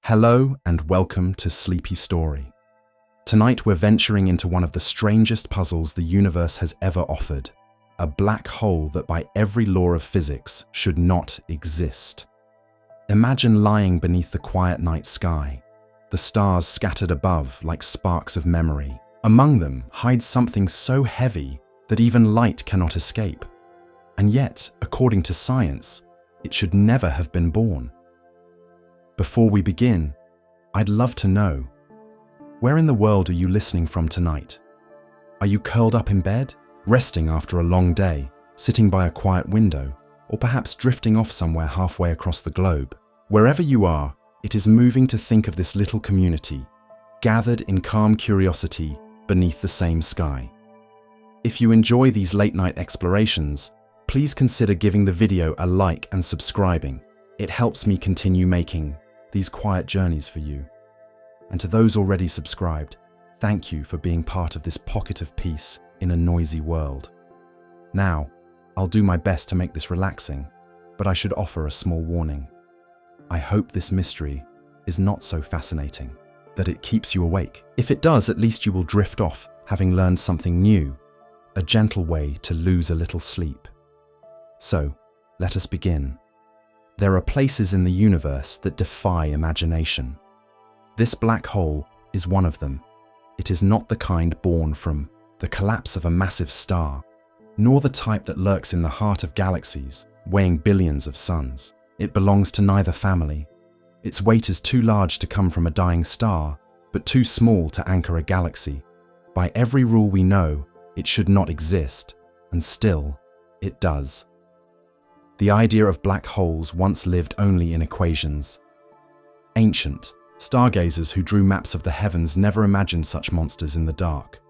Hello and welcome to Sleepy Story. Tonight we're venturing into one of the strangest puzzles the universe has ever offered. A black hole that by every law of physics should not exist. Imagine lying beneath the quiet night sky, the stars scattered above like sparks of memory. Among them hides something so heavy that even light cannot escape. And yet, according to science, it should never have been born. Before we begin, I'd love to know, where in the world are you listening from tonight? Are you curled up in bed, resting after a long day, sitting by a quiet window, or perhaps drifting off somewhere halfway across the globe? Wherever you are, it is moving to think of this little community, gathered in calm curiosity beneath the same sky. If you enjoy these late-night explorations, please consider giving the video a like and subscribing. It helps me continue making these quiet journeys for you. And to those already subscribed, thank you for being part of this pocket of peace in a noisy world. Now, I'll do my best to make this relaxing, but I should offer a small warning. I hope this mystery is not so fascinating that it keeps you awake. If it does, at least you will drift off having learned something new, a gentle way to lose a little sleep. So, let us begin. There are places in the universe that defy imagination. This black hole is one of them. It is not the kind born from the collapse of a massive star, nor the type that lurks in the heart of galaxies, weighing billions of suns. It belongs to neither family. Its weight is too large to come from a dying star, but too small to anchor a galaxy. By every rule we know, it should not exist, and still, it does. The idea of black holes once lived only in equations. Ancient stargazers who drew maps of the heavens never imagined such monsters in the dark.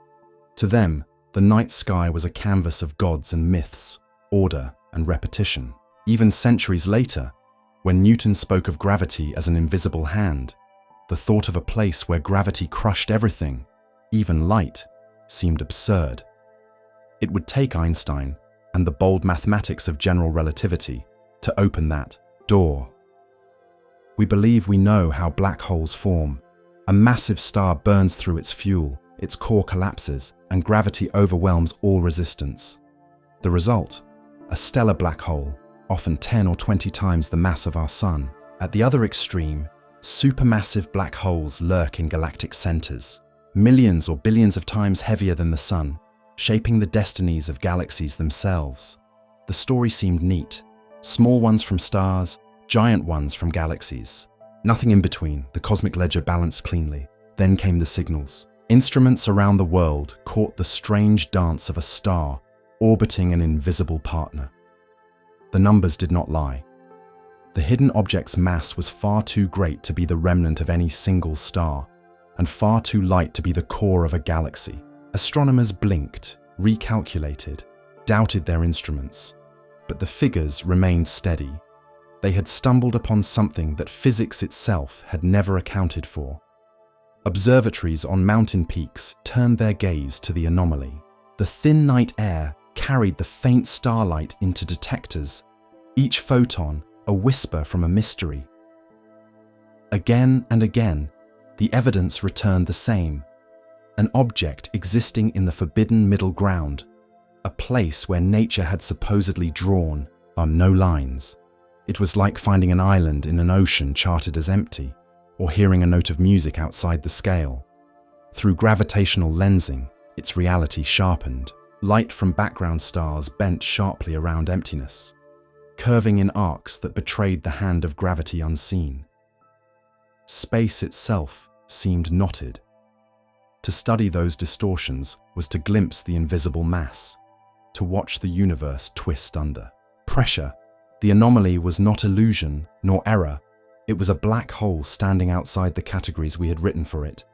To them, the night sky was a canvas of gods and myths, order and repetition. Even centuries later, when Newton spoke of gravity as an invisible hand, the thought of a place where gravity crushed everything, even light, seemed absurd. It would take Einstein and the bold mathematics of general relativity to open that door. We believe we know how black holes form. A massive star burns through its fuel, its core collapses, and gravity overwhelms all resistance. The result? A stellar black hole, often 10 or 20 times the mass of our Sun. At the other extreme, supermassive black holes lurk in galactic centers, millions or billions of times heavier than the Sun, shaping the destinies of galaxies themselves. The story seemed neat. Small ones from stars, giant ones from galaxies. Nothing in between, the cosmic ledger balanced cleanly. Then came the signals. Instruments around the world caught the strange dance of a star orbiting an invisible partner. The numbers did not lie. The hidden object's mass was far too great to be the remnant of any single star, and far too light to be the core of a galaxy. Astronomers blinked, recalculated, doubted their instruments, but the figures remained steady. They had stumbled upon something that physics itself had never accounted for. Observatories on mountain peaks turned their gaze to the anomaly. The thin night air carried the faint starlight into detectors, each photon a whisper from a mystery. Again and again, the evidence returned the same. An object existing in the forbidden middle ground, a place where nature had supposedly drawn on no lines. It was like finding an island in an ocean charted as empty, or hearing a note of music outside the scale. Through gravitational lensing, its reality sharpened. Light from background stars bent sharply around emptiness, curving in arcs that betrayed the hand of gravity unseen. Space itself seemed knotted. To study those distortions was to glimpse the invisible mass, to watch the universe twist under pressure. The anomaly was not illusion nor error. It was a black hole standing outside the categories we had written for it.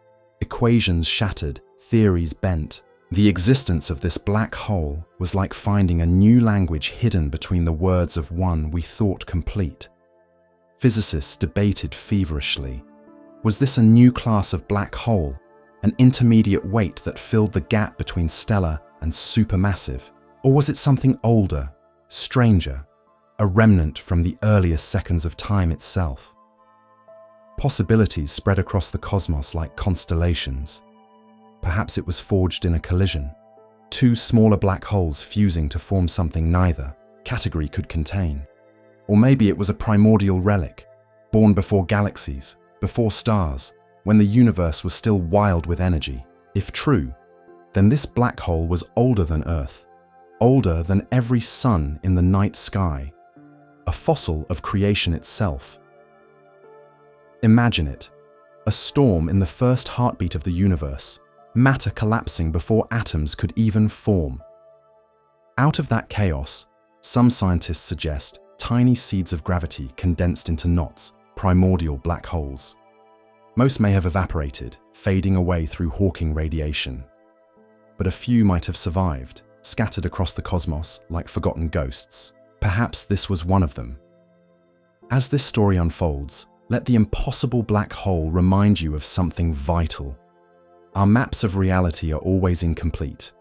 Equations shattered, theories bent. The existence of this black hole was like finding a new language hidden between the words of one we thought complete. Physicists debated feverishly. Was this a new class of black hole? An intermediate weight that filled the gap between stellar and supermassive? Or was it something older, stranger, a remnant from the earliest seconds of time itself? Possibilities spread across the cosmos like constellations. Perhaps it was forged in a collision, two smaller black holes fusing to form something neither category could contain. Or maybe it was a primordial relic, born before galaxies, before stars, when the universe was still wild with energy. If true, then this black hole was older than Earth, older than every sun in the night sky, a fossil of creation itself. Imagine it, a storm in the first heartbeat of the universe, matter collapsing before atoms could even form. Out of that chaos, some scientists suggest tiny seeds of gravity condensed into knots, primordial black holes. Most may have evaporated, fading away through Hawking radiation. But a few might have survived, scattered across the cosmos like forgotten ghosts. Perhaps this was one of them. As this story unfolds, let the impossible black hole remind you of something vital. Our maps of reality are always incomplete.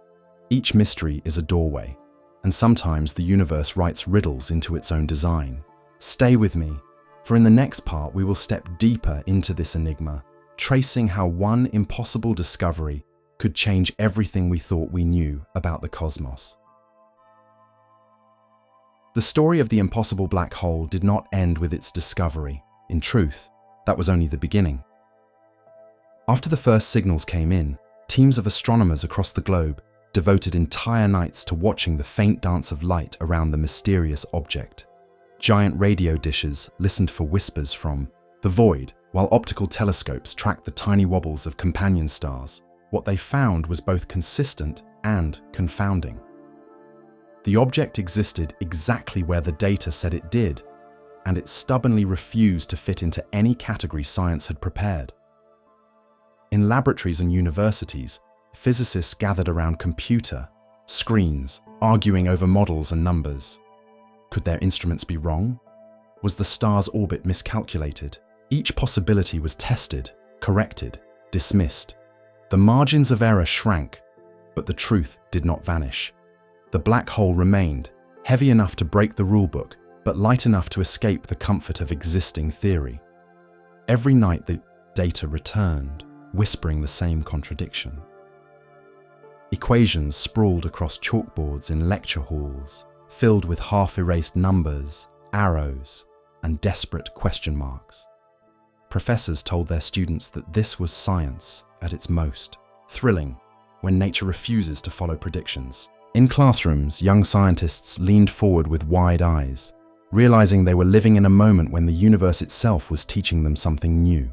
Each mystery is a doorway, and sometimes the universe writes riddles into its own design. Stay with me, for in the next part we will step deeper into this enigma, tracing how one impossible discovery could change everything we thought we knew about the cosmos. The story of the impossible black hole did not end with its discovery. In truth, that was only the beginning. After the first signals came in, teams of astronomers across the globe devoted entire nights to watching the faint dance of light around the mysterious object. Giant radio dishes listened for whispers from the void, while optical telescopes tracked the tiny wobbles of companion stars. What they found was both consistent and confounding. The object existed exactly where the data said it did, and it stubbornly refused to fit into any category science had prepared. In laboratories and universities, physicists gathered around computer screens, arguing over models and numbers. Could their instruments be wrong? Was the star's orbit miscalculated? Each possibility was tested, corrected, dismissed. The margins of error shrank, but the truth did not vanish. The black hole remained, heavy enough to break the rulebook, but light enough to escape the comfort of existing theory. Every night the data returned, whispering the same contradiction. Equations sprawled across chalkboards in lecture halls, filled with half-erased numbers, arrows, and desperate question marks. Professors told their students that this was science at its most, thrilling when nature refuses to follow predictions. In classrooms, young scientists leaned forward with wide eyes, realizing they were living in a moment when the universe itself was teaching them something new.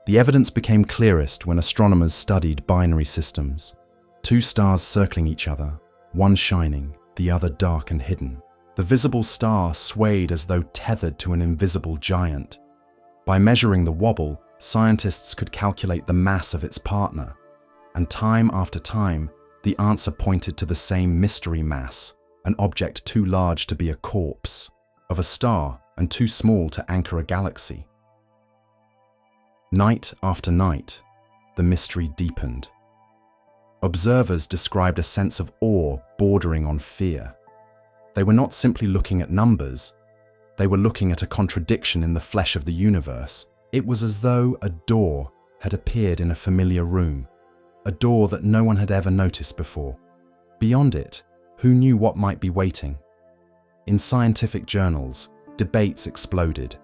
The evidence became clearest when astronomers studied binary systems, two stars circling each other, one shining, the other dark and hidden. The visible star swayed as though tethered to an invisible giant. By measuring the wobble, scientists could calculate the mass of its partner, and time after time, the answer pointed to the same mystery mass, an object too large to be a corpse, of a star and too small to anchor a galaxy. Night after night, the mystery deepened. Observers described a sense of awe bordering on fear. They were not simply looking at numbers, they were looking at a contradiction in the flesh of the universe. It was as though a door had appeared in a familiar room, a door that no one had ever noticed before. Beyond it, who knew what might be waiting? In scientific journals, debates exploded.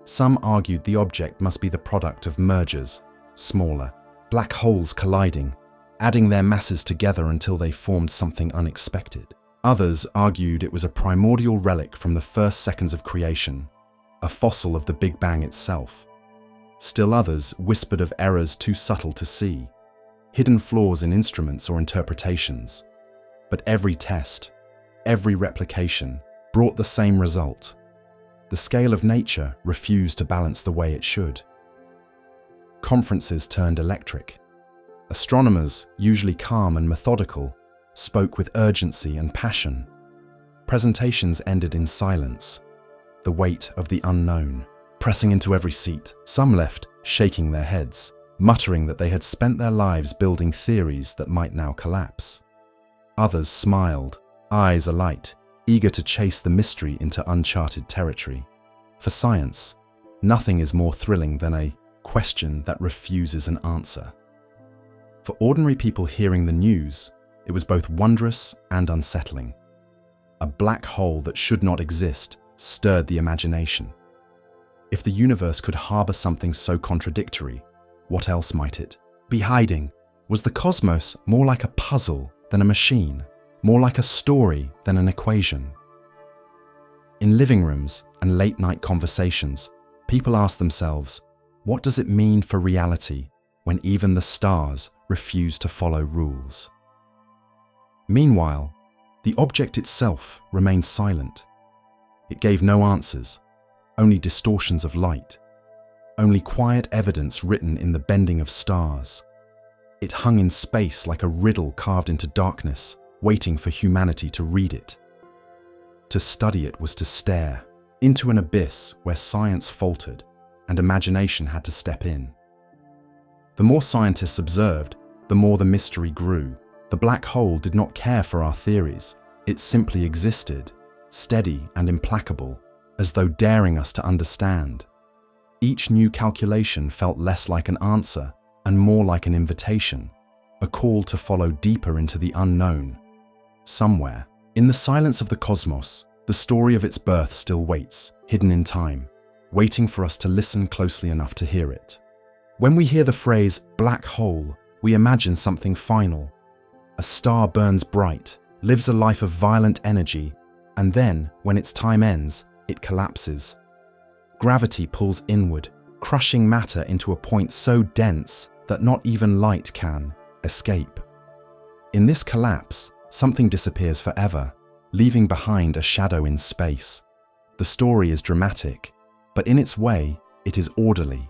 Some argued the object must be the product of mergers, smaller, black holes colliding, adding their masses together until they formed something unexpected. Others argued it was a primordial relic from the first seconds of creation, a fossil of the Big Bang itself. Still others whispered of errors too subtle to see, hidden flaws in instruments or interpretations. But every test, every replication, brought the same result. The scale of nature refused to balance the way it should. Conferences turned electric. Astronomers, usually calm and methodical, spoke with urgency and passion. Presentations ended in silence, the weight of the unknown pressing into every seat. Some left shaking their heads, muttering that they had spent their lives building theories that might now collapse. Others smiled, eyes alight, eager to chase the mystery into uncharted territory. For science, Nothing is more thrilling than a question that refuses an answer. For ordinary people hearing the news, it was both wondrous and unsettling. A black hole that should not exist stirred the imagination. If the universe could harbor something so contradictory, what else might it be hiding? Was the cosmos more like a puzzle than a machine, more like a story than an equation? In living rooms and late-night conversations, people ask themselves, what does it mean for reality when even the stars refuse to follow rules? Meanwhile, the object itself remained silent. It gave no answers, only distortions of light, only quiet evidence written in the bending of stars. It hung in space like a riddle carved into darkness, waiting for humanity to read it. To study it was to stare into an abyss where science faltered and imagination had to step in. The more scientists observed, the more the mystery grew. The black hole did not care for our theories. It simply existed, steady and implacable, as though daring us to understand. Each new calculation felt less like an answer and more like an invitation, a call to follow deeper into the unknown. Somewhere, in the silence of the cosmos, the story of its birth still waits, hidden in time, waiting for us to listen closely enough to hear it. When we hear the phrase black hole, we imagine something final. A star burns bright, lives a life of violent energy, and then, when its time ends, it collapses. Gravity pulls inward, crushing matter into a point so dense that not even light can escape. In this collapse, something disappears forever, leaving behind a shadow in space. The story is dramatic, but in its way, it is orderly.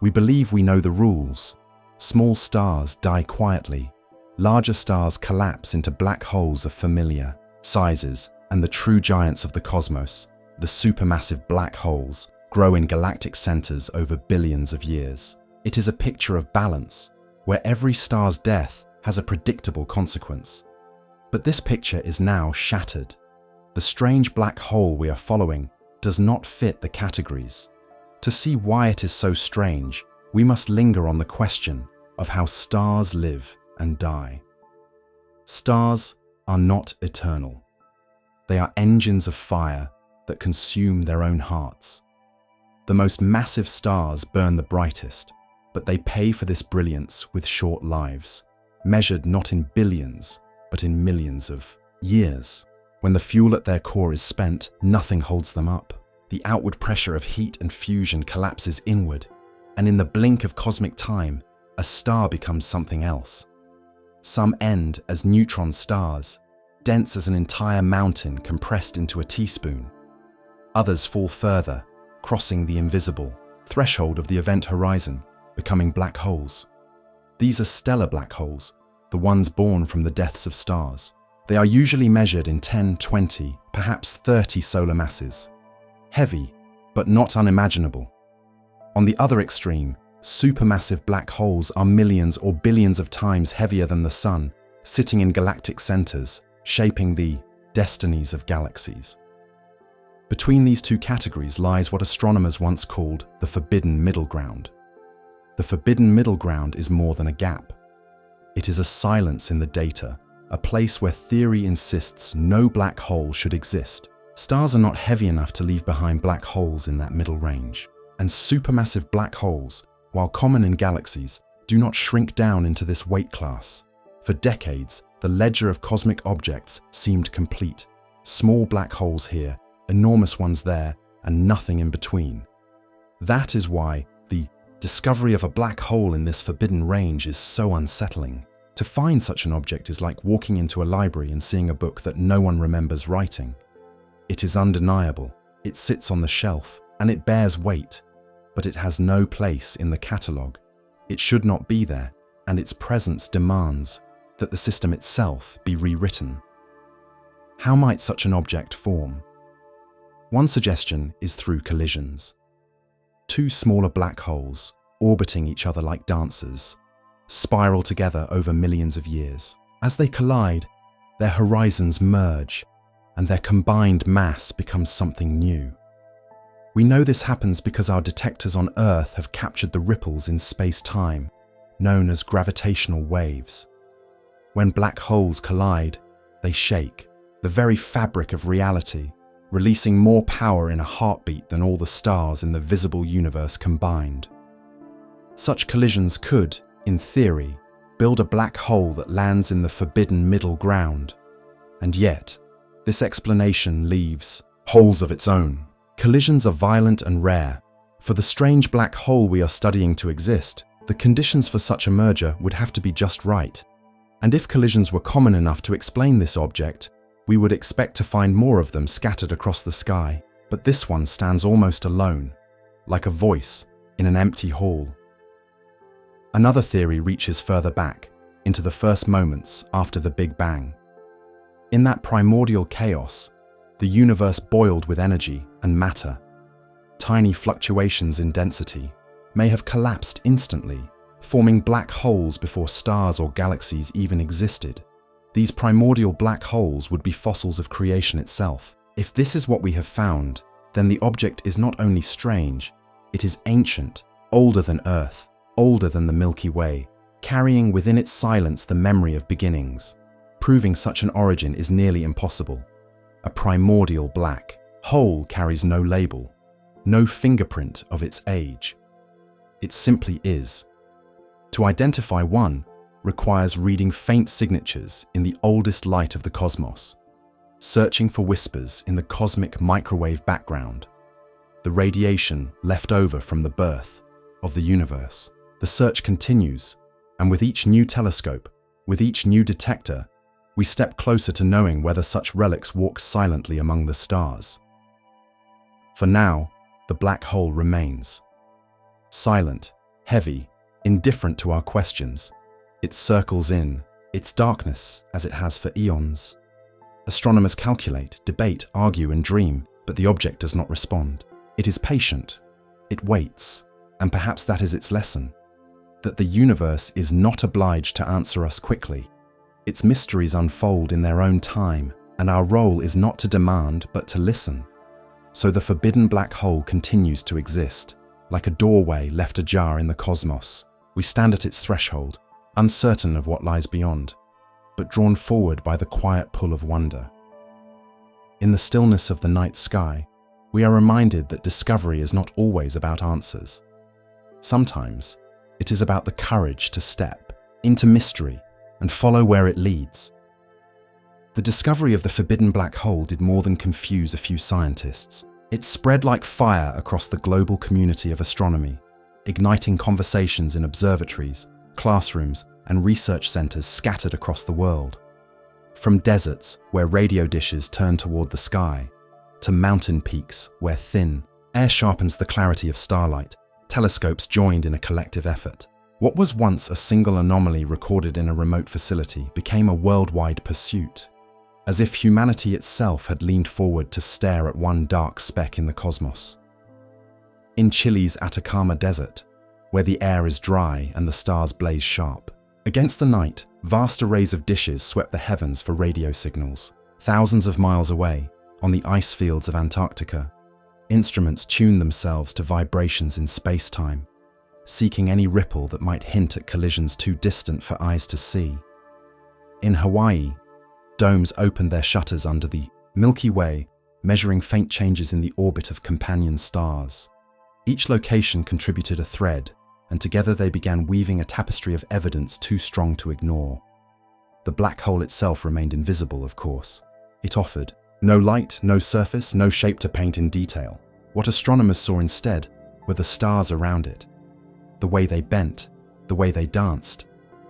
We believe we know the rules. Small stars die quietly. Larger stars collapse into black holes of familiar sizes, and the true giants of the cosmos, the supermassive black holes, grow in galactic centers over billions of years. It is a picture of balance, where every star's death has a predictable consequence. But this picture is now shattered. The strange black hole we are following does not fit the categories. To see why it is so strange, we must linger on the question of how stars live and die. Stars are not eternal. They are engines of fire that consume their own hearts. The most massive stars burn the brightest, but they pay for this brilliance with short lives, measured not in billions, but in millions of years. When the fuel at their core is spent, nothing holds them up. The outward pressure of heat and fusion collapses inward, and in the blink of cosmic time, a star becomes something else. Some end as neutron stars, dense as an entire mountain compressed into a teaspoon. Others fall further, crossing the invisible threshold of the event horizon, becoming black holes. These are stellar black holes, the ones born from the deaths of stars. They are usually measured in 10, 20, perhaps 30 solar masses. Heavy, but not unimaginable. On the other extreme, supermassive black holes are millions or billions of times heavier than the Sun, sitting in galactic centers, shaping the destinies of galaxies. Between these two categories lies what astronomers once called the forbidden middle ground. The forbidden middle ground is more than a gap. It is a silence in the data, a place where theory insists no black hole should exist. Stars are not heavy enough to leave behind black holes in that middle range, and supermassive black holes, while common in galaxies, do not shrink down into this weight class. For decades, the ledger of cosmic objects seemed complete. Small black holes here, enormous ones there, and nothing in between. That is why the discovery of a black hole in this forbidden range is so unsettling. To find such an object is like walking into a library and seeing a book that no one remembers writing. It is undeniable, it sits on the shelf, and it bears weight, but it has no place in the catalogue. It should not be there, and its presence demands that the system itself be rewritten. How might such an object form? One suggestion is through collisions. Two smaller black holes, orbiting each other like dancers, spiral together over millions of years. As they collide, their horizons merge, and their combined mass becomes something new. We know this happens because our detectors on Earth have captured the ripples in space-time, known as gravitational waves. When black holes collide, they shake the very fabric of reality, releasing more power in a heartbeat than all the stars in the visible universe combined. Such collisions could, in theory, build a black hole that lands in the forbidden middle ground. And yet, this explanation leaves holes of its own. Collisions are violent and rare. For the strange black hole we are studying to exist, the conditions for such a merger would have to be just right. And if collisions were common enough to explain this object, we would expect to find more of them scattered across the sky. But this one stands almost alone, like a voice in an empty hall. Another theory reaches further back, into the first moments after the Big Bang. In that primordial chaos, the universe boiled with energy and matter. Tiny fluctuations in density may have collapsed instantly, forming black holes before stars or galaxies even existed. These primordial black holes would be fossils of creation itself. If this is what we have found, then the object is not only strange, it is ancient, older than Earth, older than the Milky Way, carrying within its silence the memory of beginnings. Proving such an origin is nearly impossible. A primordial black hole carries no label, no fingerprint of its age. It simply is. To identify one requires reading faint signatures in the oldest light of the cosmos, searching for whispers in the cosmic microwave background, the radiation left over from the birth of the universe. The search continues, and with each new telescope, with each new detector, we step closer to knowing whether such relics walk silently among the stars. For now, the black hole remains. Silent, heavy, indifferent to our questions. It circles in, its darkness as it has for eons. Astronomers calculate, debate, argue, and dream, but the object does not respond. It is patient. It waits, and perhaps that is its lesson. That the universe is not obliged to answer us quickly. Its mysteries unfold in their own time, and our role is not to demand, but to listen. So the forbidden black hole continues to exist, like a doorway left ajar in the cosmos. We stand at its threshold, uncertain of what lies beyond, but drawn forward by the quiet pull of wonder. In the stillness of the night sky, we are reminded that discovery is not always about answers. Sometimes, it is about the courage to step into mystery and follow where it leads. The discovery of the forbidden black hole did more than confuse a few scientists. It spread like fire across the global community of astronomy, igniting conversations in observatories, classrooms, and research centers scattered across the world. From deserts where radio dishes turn toward the sky, to mountain peaks where thin air sharpens the clarity of starlight, telescopes joined in a collective effort. What was once a single anomaly recorded in a remote facility became a worldwide pursuit, as if humanity itself had leaned forward to stare at one dark speck in the cosmos. In Chile's Atacama Desert, where the air is dry and the stars blaze sharp, against the night, vast arrays of dishes swept the heavens for radio signals. Thousands of miles away, on the ice fields of Antarctica, instruments tuned themselves to vibrations in space-time, seeking any ripple that might hint at collisions too distant for eyes to see. In Hawaii, domes opened their shutters under the Milky Way, measuring faint changes in the orbit of companion stars. Each location contributed a thread, and together they began weaving a tapestry of evidence too strong to ignore. The black hole itself remained invisible, of course. It offered no light, no surface, no shape to paint in detail. What astronomers saw instead were the stars around it. The way they bent, the way they danced,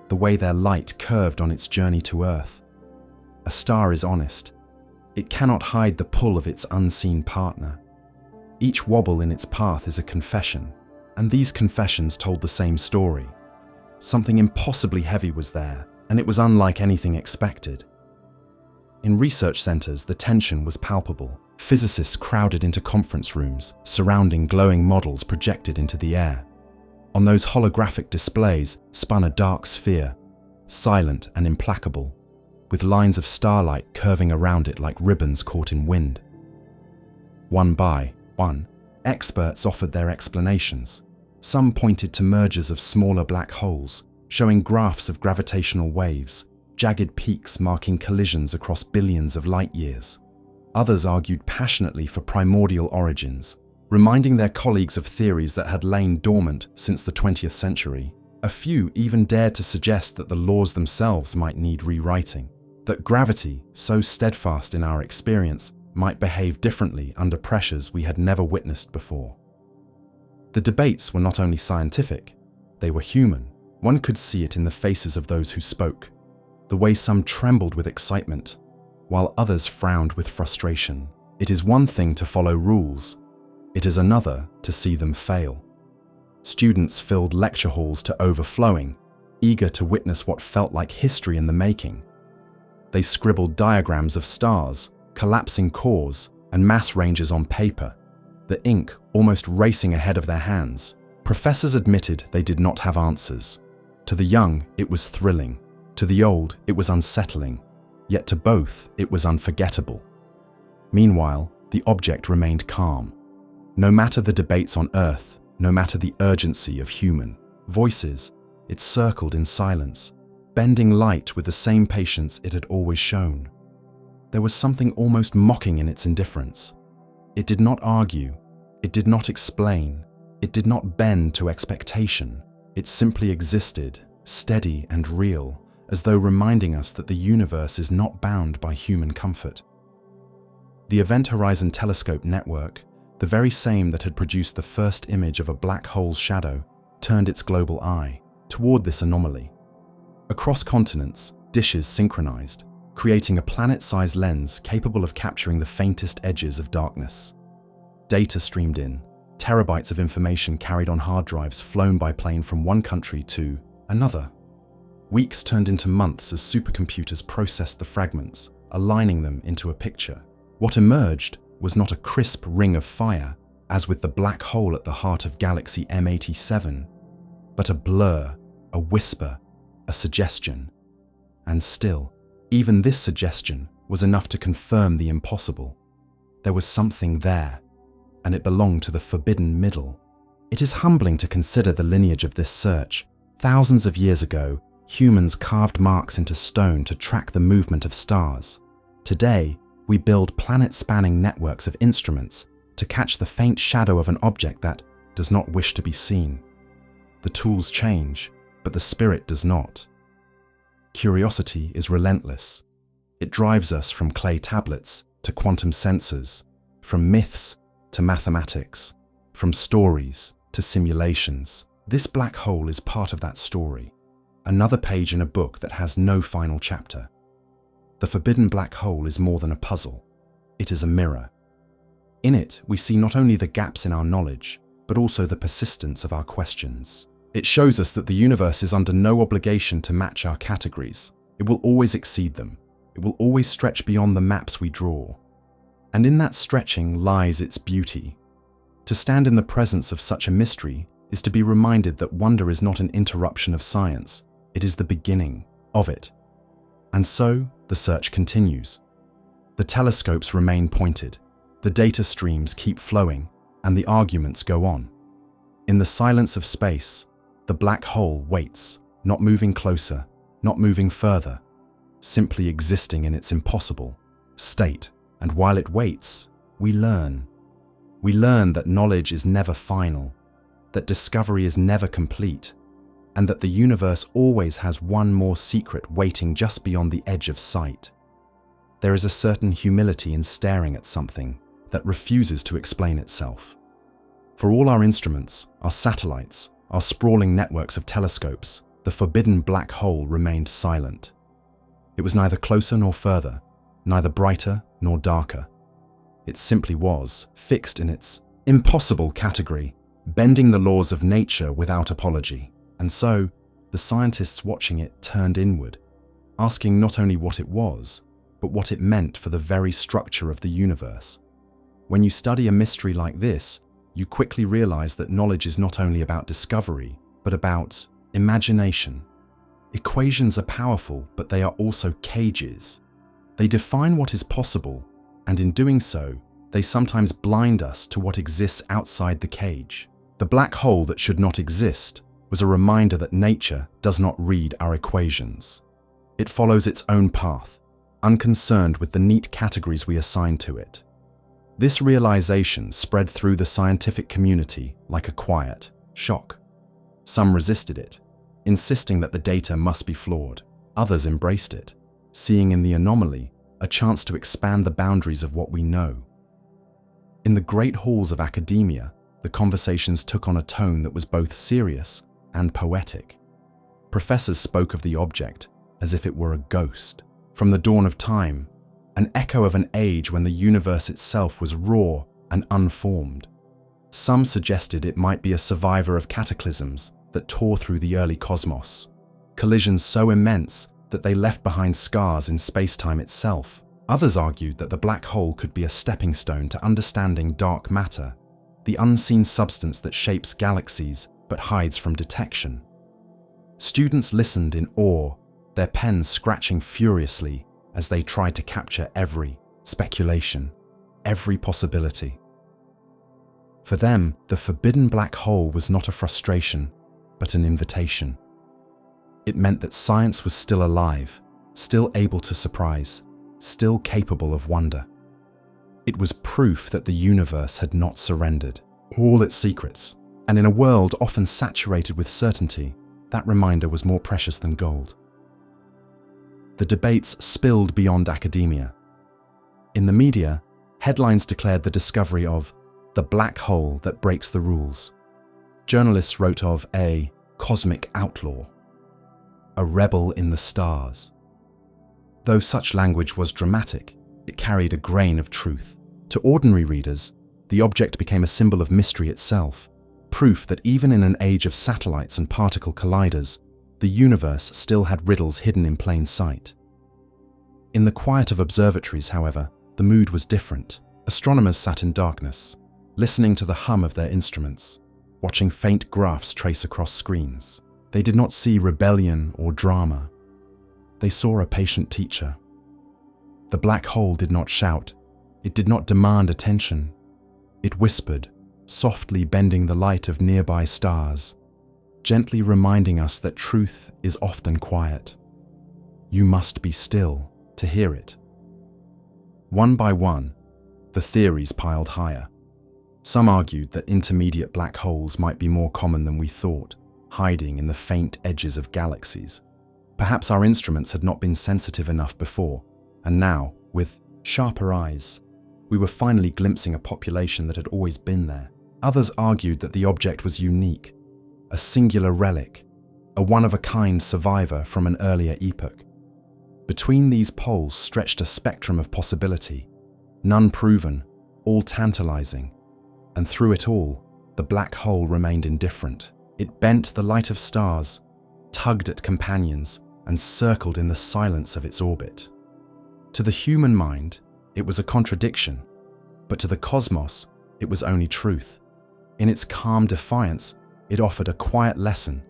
the way their light curved on its journey to Earth. A star is honest. It cannot hide the pull of its unseen partner. Each wobble in its path is a confession, and these confessions told the same story. Something impossibly heavy was there, and it was unlike anything expected. In research centers, the tension was palpable. Physicists crowded into conference rooms, surrounding glowing models projected into the air. On those holographic displays spun a dark sphere, silent and implacable, with lines of starlight curving around it like ribbons caught in wind. One by one, Experts offered their explanations. Some pointed to mergers of smaller black holes, showing graphs of gravitational waves, jagged peaks marking collisions across billions of light years. Others argued passionately for primordial origins, reminding their colleagues of theories that had lain dormant since the 20th century. A few even dared to suggest that the laws themselves might need rewriting, that gravity, so steadfast in our experience, might behave differently under pressures we had never witnessed before. The debates were not only scientific, they were human. One could see it in the faces of those who spoke, the way some trembled with excitement, while others frowned with frustration. It is one thing to follow rules, it is another to see them fail. Students filled lecture halls to overflowing, eager to witness what felt like history in the making. They scribbled diagrams of stars, collapsing cores, and mass ranges on paper, the ink almost racing ahead of their hands. Professors admitted they did not have answers. To the young, it was thrilling. To the old, it was unsettling. Yet to both, it was unforgettable. Meanwhile, the object remained calm. No matter the debates on Earth, no matter the urgency of human voices, it circled in silence, bending light with the same patience it had always shown. There was something almost mocking in its indifference. It did not argue, it did not explain, it did not bend to expectation. It simply existed, steady and real, as though reminding us that the universe is not bound by human comfort. The Event Horizon Telescope network, the very same that had produced the first image of a black hole's shadow, turned its global eye toward this anomaly. Across continents, dishes synchronized, creating a planet-sized lens capable of capturing the faintest edges of darkness. Data streamed in, terabytes of information carried on hard drives flown by plane from one country to another. Weeks turned into months as supercomputers processed the fragments, aligning them into a picture. What emerged was not a crisp ring of fire, as with the black hole at the heart of galaxy M87, but a blur, a whisper, a suggestion. And still, even this suggestion was enough to confirm the impossible. There was something there, and it belonged to the forbidden middle. It is humbling to consider the lineage of this search. Thousands of years ago, humans carved marks into stone to track the movement of stars. Today, we build planet-spanning networks of instruments to catch the faint shadow of an object that does not wish to be seen. The tools change, but the spirit does not. Curiosity is relentless. It drives us from clay tablets to quantum sensors, from myths to mathematics, from stories to simulations. This black hole is part of that story, another page in a book that has no final chapter. The forbidden black hole is more than a puzzle. It is a mirror. In it, we see not only the gaps in our knowledge, but also the persistence of our questions. It shows us that the universe is under no obligation to match our categories. It will always exceed them. It will always stretch beyond the maps we draw. And in that stretching lies its beauty. To stand in the presence of such a mystery is to be reminded that wonder is not an interruption of science. It is the beginning of it. And so, the search continues. The telescopes remain pointed, the data streams keep flowing, and the arguments go on. In the silence of space, the black hole waits, not moving closer, not moving further, simply existing in its impossible state. And while it waits, we learn. We learn that knowledge is never final, that discovery is never complete, and that the universe always has one more secret waiting just beyond the edge of sight. There is a certain humility in staring at something that refuses to explain itself. For all our instruments, our satellites, our sprawling networks of telescopes, the forbidden black hole remained silent. It was neither closer nor further, neither brighter nor darker. It simply was, fixed in its impossible category, bending the laws of nature without apology. And so, the scientists watching it turned inward, asking not only what it was, but what it meant for the very structure of the universe. When you study a mystery like this, you quickly realize that knowledge is not only about discovery, but about imagination. Equations are powerful, but they are also cages. They define what is possible, and in doing so, they sometimes blind us to what exists outside the cage. The black hole that should not exist was a reminder that nature does not read our equations. It follows its own path, unconcerned with the neat categories we assign to it. This realization spread through the scientific community like a quiet shock. Some resisted it, insisting that the data must be flawed. Others embraced it, seeing in the anomaly a chance to expand the boundaries of what we know. In the great halls of academia, the conversations took on a tone that was both serious and poetic. Professors spoke of the object as if it were a ghost from the dawn of time, an echo of an age when the universe itself was raw and unformed. Some suggested it might be a survivor of cataclysms that tore through the early cosmos, collisions so immense that they left behind scars in space-time itself. Others argued that the black hole could be a stepping stone to understanding dark matter, the unseen substance that shapes galaxies but hides from detection. Students listened in awe, their pens scratching furiously as they tried to capture every speculation, every possibility. For them, the forbidden black hole was not a frustration, but an invitation. It meant that science was still alive, still able to surprise, still capable of wonder. It was proof that the universe had not surrendered all its secrets, and in a world often saturated with certainty, that reminder was more precious than gold. The debates spilled beyond academia. In the media, headlines declared the discovery of the black hole that breaks the rules. Journalists wrote of a cosmic outlaw, a rebel in the stars. Though such language was dramatic, it carried a grain of truth. To ordinary readers, the object became a symbol of mystery itself, proof that even in an age of satellites and particle colliders, the universe still had riddles hidden in plain sight. In the quiet of observatories, however, the mood was different. Astronomers sat in darkness, listening to the hum of their instruments, watching faint graphs trace across screens. They did not see rebellion or drama. They saw a patient teacher. The black hole did not shout. It did not demand attention. It whispered, softly bending the light of nearby stars, gently reminding us that truth is often quiet. You must be still to hear it. One by one, the theories piled higher. Some argued that intermediate black holes might be more common than we thought, hiding in the faint edges of galaxies. Perhaps our instruments had not been sensitive enough before, and now, with sharper eyes, we were finally glimpsing a population that had always been there. Others argued that the object was unique, a singular relic, a one-of-a-kind survivor from an earlier epoch. Between these poles stretched a spectrum of possibility, none proven, all tantalizing, and through it all, the black hole remained indifferent. It bent the light of stars, tugged at companions, and circled in the silence of its orbit. To the human mind, it was a contradiction, but to the cosmos, it was only truth. In its calm defiance, it offered a quiet lesson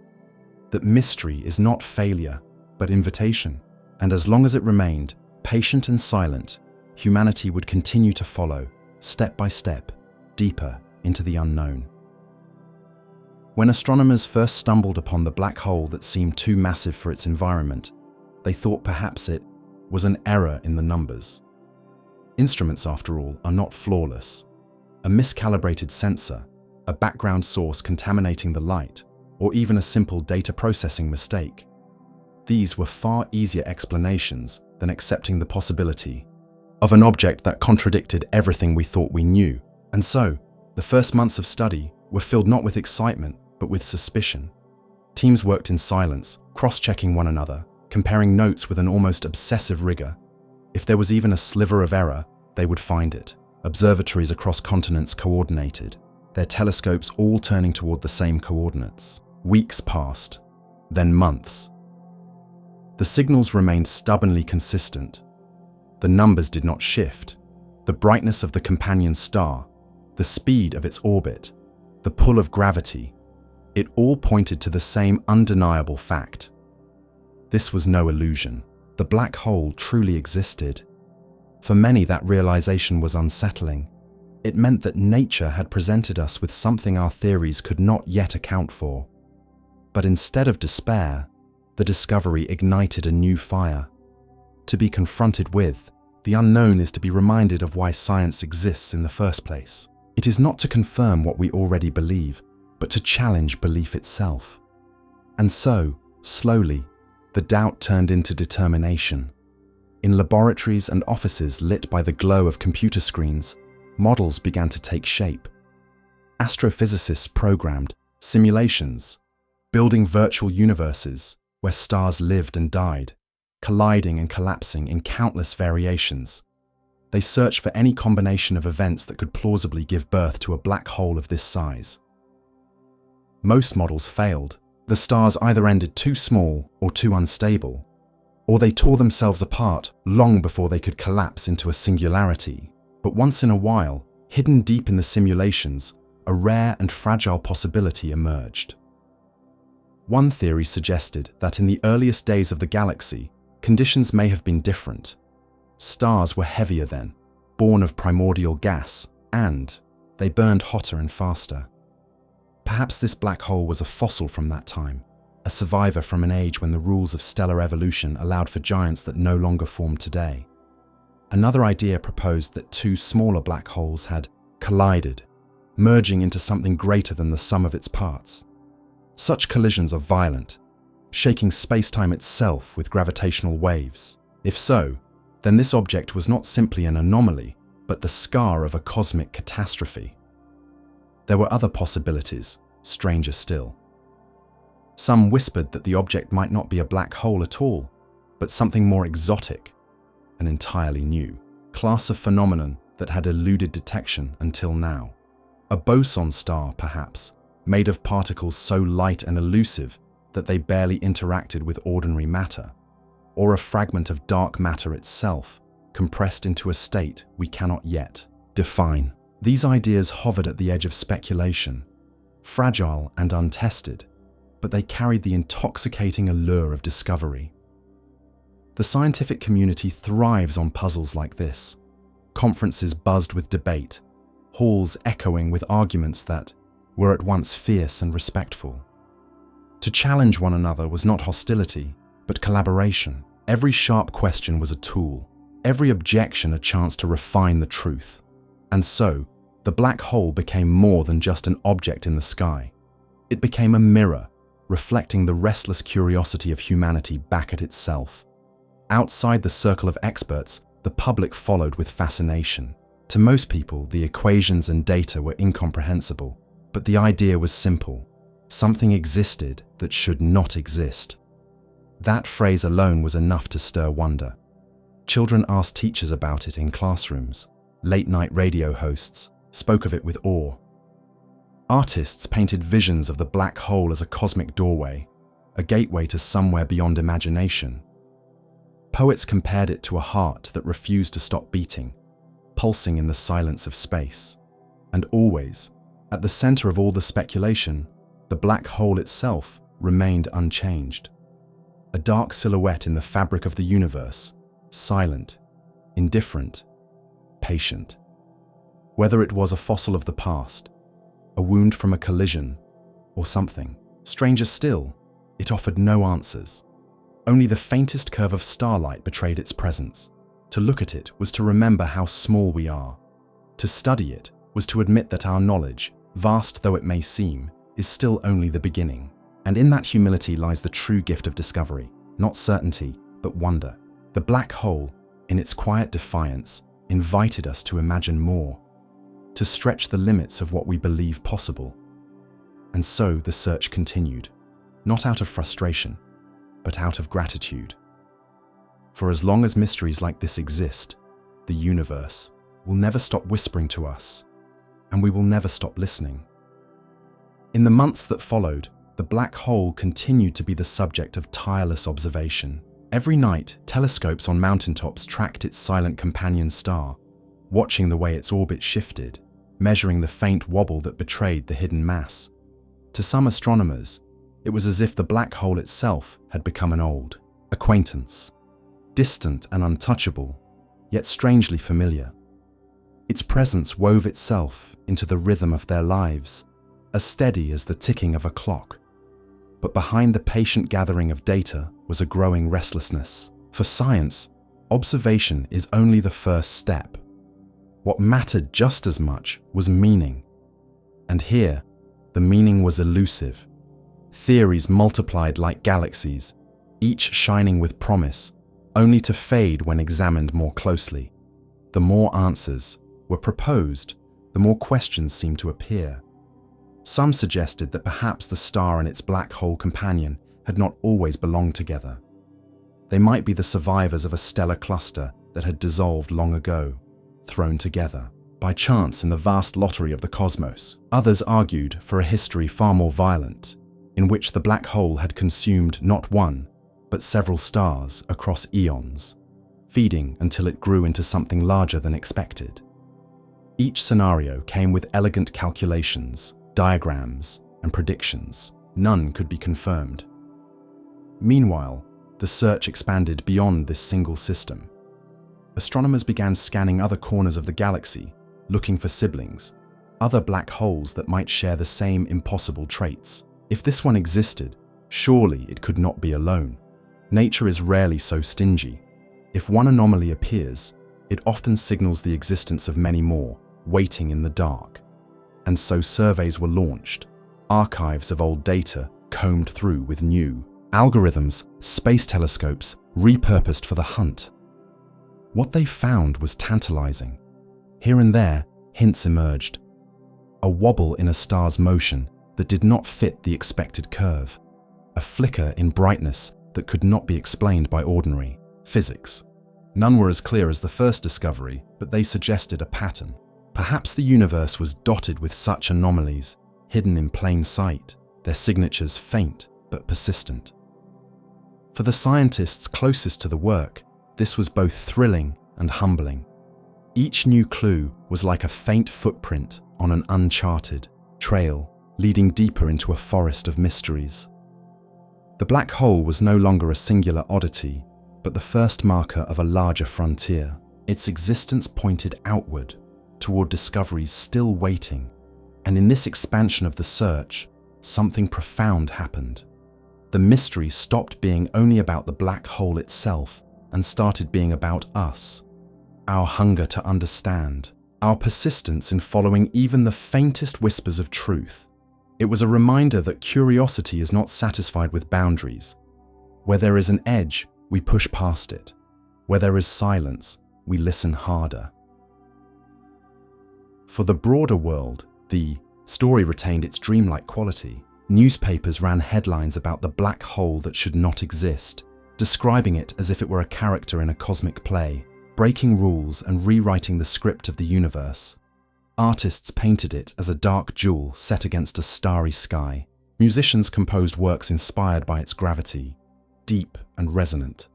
that mystery is not failure, but invitation. And as long as it remained patient and silent, humanity would continue to follow, step by step, deeper into the unknown. When astronomers first stumbled upon the black hole that seemed too massive for its environment, they thought perhaps it was an error in the numbers. Instruments, after all, are not flawless. A miscalibrated sensor, a background source contaminating the light, or even a simple data processing mistake. These were far easier explanations than accepting the possibility of an object that contradicted everything we thought we knew. And so, the first months of study were filled not with excitement, but with suspicion. Teams worked in silence, cross-checking one another, comparing notes with an almost obsessive rigor. If there was even a sliver of error, they would find it. Observatories across continents coordinated, their telescopes all turning toward the same coordinates. Weeks passed, then months. The signals remained stubbornly consistent. The numbers did not shift. The brightness of the companion star, the speed of its orbit, the pull of gravity, it all pointed to the same undeniable fact. This was no illusion. The black hole truly existed. For many, that realization was unsettling. It meant that nature had presented us with something our theories could not yet account for. But instead of despair, the discovery ignited a new fire. To be confronted with the unknown is to be reminded of why science exists in the first place. It is not to confirm what we already believe, but to challenge belief itself. And so, slowly, the doubt turned into determination. In laboratories and offices lit by the glow of computer screens, models began to take shape. Astrophysicists programmed simulations, building virtual universes where stars lived and died, colliding and collapsing in countless variations. They searched for any combination of events that could plausibly give birth to a black hole of this size. Most models failed. The stars either ended too small or too unstable, or they tore themselves apart long before they could collapse into a singularity. But once in a while, hidden deep in the simulations, a rare and fragile possibility emerged. One theory suggested that in the earliest days of the galaxy, conditions may have been different. Stars were heavier then, born of primordial gas, and they burned hotter and faster. Perhaps this black hole was a fossil from that time, a survivor from an age when the rules of stellar evolution allowed for giants that no longer form today. Another idea proposed that two smaller black holes had collided, merging into something greater than the sum of its parts. Such collisions are violent, shaking space-time itself with gravitational waves. If so, then this object was not simply an anomaly, but the scar of a cosmic catastrophe. There were other possibilities, stranger still. Some whispered that the object might not be a black hole at all, but something more exotic, an entirely new class of phenomenon that had eluded detection until now. A boson star, perhaps, made of particles so light and elusive that they barely interacted with ordinary matter, or a fragment of dark matter itself, compressed into a state we cannot yet define. These ideas hovered at the edge of speculation, fragile and untested, but they carried the intoxicating allure of discovery. The scientific community thrives on puzzles like this. Conferences buzzed with debate, halls echoing with arguments that were at once fierce and respectful. To challenge one another was not hostility, but collaboration. Every sharp question was a tool, every objection a chance to refine the truth. And so, the black hole became more than just an object in the sky. It became a mirror, reflecting the restless curiosity of humanity back at itself. Outside the circle of experts, the public followed with fascination. To most people, the equations and data were incomprehensible, but the idea was simple. Something existed that should not exist. That phrase alone was enough to stir wonder. Children asked teachers about it in classrooms. Late-night radio hosts spoke of it with awe. Artists painted visions of the black hole as a cosmic doorway, a gateway to somewhere beyond imagination. Poets compared it to a heart that refused to stop beating, pulsing in the silence of space. And always, at the center of all the speculation, the black hole itself remained unchanged. A dark silhouette in the fabric of the universe, silent, indifferent, patient. Whether it was a fossil of the past, a wound from a collision, or something stranger still, it offered no answers. Only the faintest curve of starlight betrayed its presence. To look at it was to remember how small we are. To study it was to admit that our knowledge, vast though it may seem, is still only the beginning. And in that humility lies the true gift of discovery, not certainty, but wonder. The black hole, in its quiet defiance, invited us to imagine more, to stretch the limits of what we believe possible. And so the search continued, not out of frustration, but out of gratitude. For as long as mysteries like this exist, the universe will never stop whispering to us, and we will never stop listening. In the months that followed, the black hole continued to be the subject of tireless observation. Every night, telescopes on mountaintops tracked its silent companion star, watching the way its orbit shifted, measuring the faint wobble that betrayed the hidden mass. To some astronomers, it was as if the black hole itself had become an old acquaintance, distant and untouchable, yet strangely familiar. Its presence wove itself into the rhythm of their lives, as steady as the ticking of a clock. But behind the patient gathering of data was a growing restlessness. For science, observation is only the first step. What mattered just as much was meaning. And here, the meaning was elusive. Theories multiplied like galaxies, each shining with promise, only to fade when examined more closely. The more answers were proposed, the more questions seemed to appear. Some suggested that perhaps the star and its black hole companion had not always belonged together. They might be the survivors of a stellar cluster that had dissolved long ago, thrown together by chance in the vast lottery of the cosmos. Others argued for a history far more violent, in which the black hole had consumed not one, but several stars across eons, feeding until it grew into something larger than expected. Each scenario came with elegant calculations, diagrams, and predictions. None could be confirmed. Meanwhile, the search expanded beyond this single system. Astronomers began scanning other corners of the galaxy, looking for siblings, other black holes that might share the same impossible traits. If this one existed, surely it could not be alone. Nature is rarely so stingy. If one anomaly appears, it often signals the existence of many more, waiting in the dark. And so surveys were launched, archives of old data combed through with new, algorithms, space telescopes repurposed for the hunt. What they found was tantalizing. Here and there, hints emerged. A wobble in a star's motion that did not fit the expected curve. A flicker in brightness that could not be explained by ordinary physics. None were as clear as the first discovery, but they suggested a pattern. Perhaps the universe was dotted with such anomalies, hidden in plain sight, their signatures faint but persistent. For the scientists closest to the work, this was both thrilling and humbling. Each new clue was like a faint footprint on an uncharted trail, leading deeper into a forest of mysteries. The black hole was no longer a singular oddity, but the first marker of a larger frontier. Its existence pointed outward, toward discoveries still waiting, and in this expansion of the search, something profound happened. The mystery stopped being only about the black hole itself and started being about us, our hunger to understand, our persistence in following even the faintest whispers of truth. It was a reminder that curiosity is not satisfied with boundaries. Where there is an edge, we push past it. Where there is silence, we listen harder. For the broader world, the story retained its dreamlike quality. Newspapers ran headlines about the black hole that should not exist, describing it as if it were a character in a cosmic play, breaking rules and rewriting the script of the universe. Artists painted it as a dark jewel set against a starry sky. Musicians composed works inspired by its gravity, deep and resonant,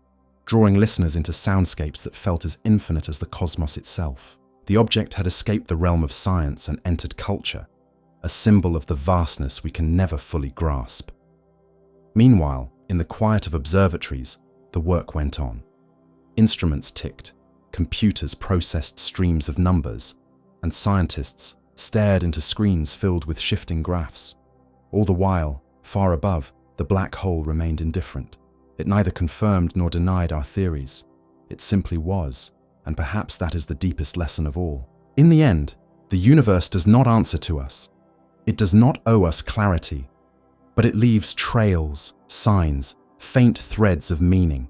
drawing listeners into soundscapes that felt as infinite as the cosmos itself. The object had escaped the realm of science and entered culture, a symbol of the vastness we can never fully grasp. Meanwhile, in the quiet of observatories, the work went on. Instruments ticked, computers processed streams of numbers, and scientists stared into screens filled with shifting graphs. All the while, far above, the black hole remained indifferent. It neither confirmed nor denied our theories. It simply was, and perhaps that is the deepest lesson of all. In the end, the universe does not answer to us. It does not owe us clarity, but it leaves trails, signs, faint threads of meaning.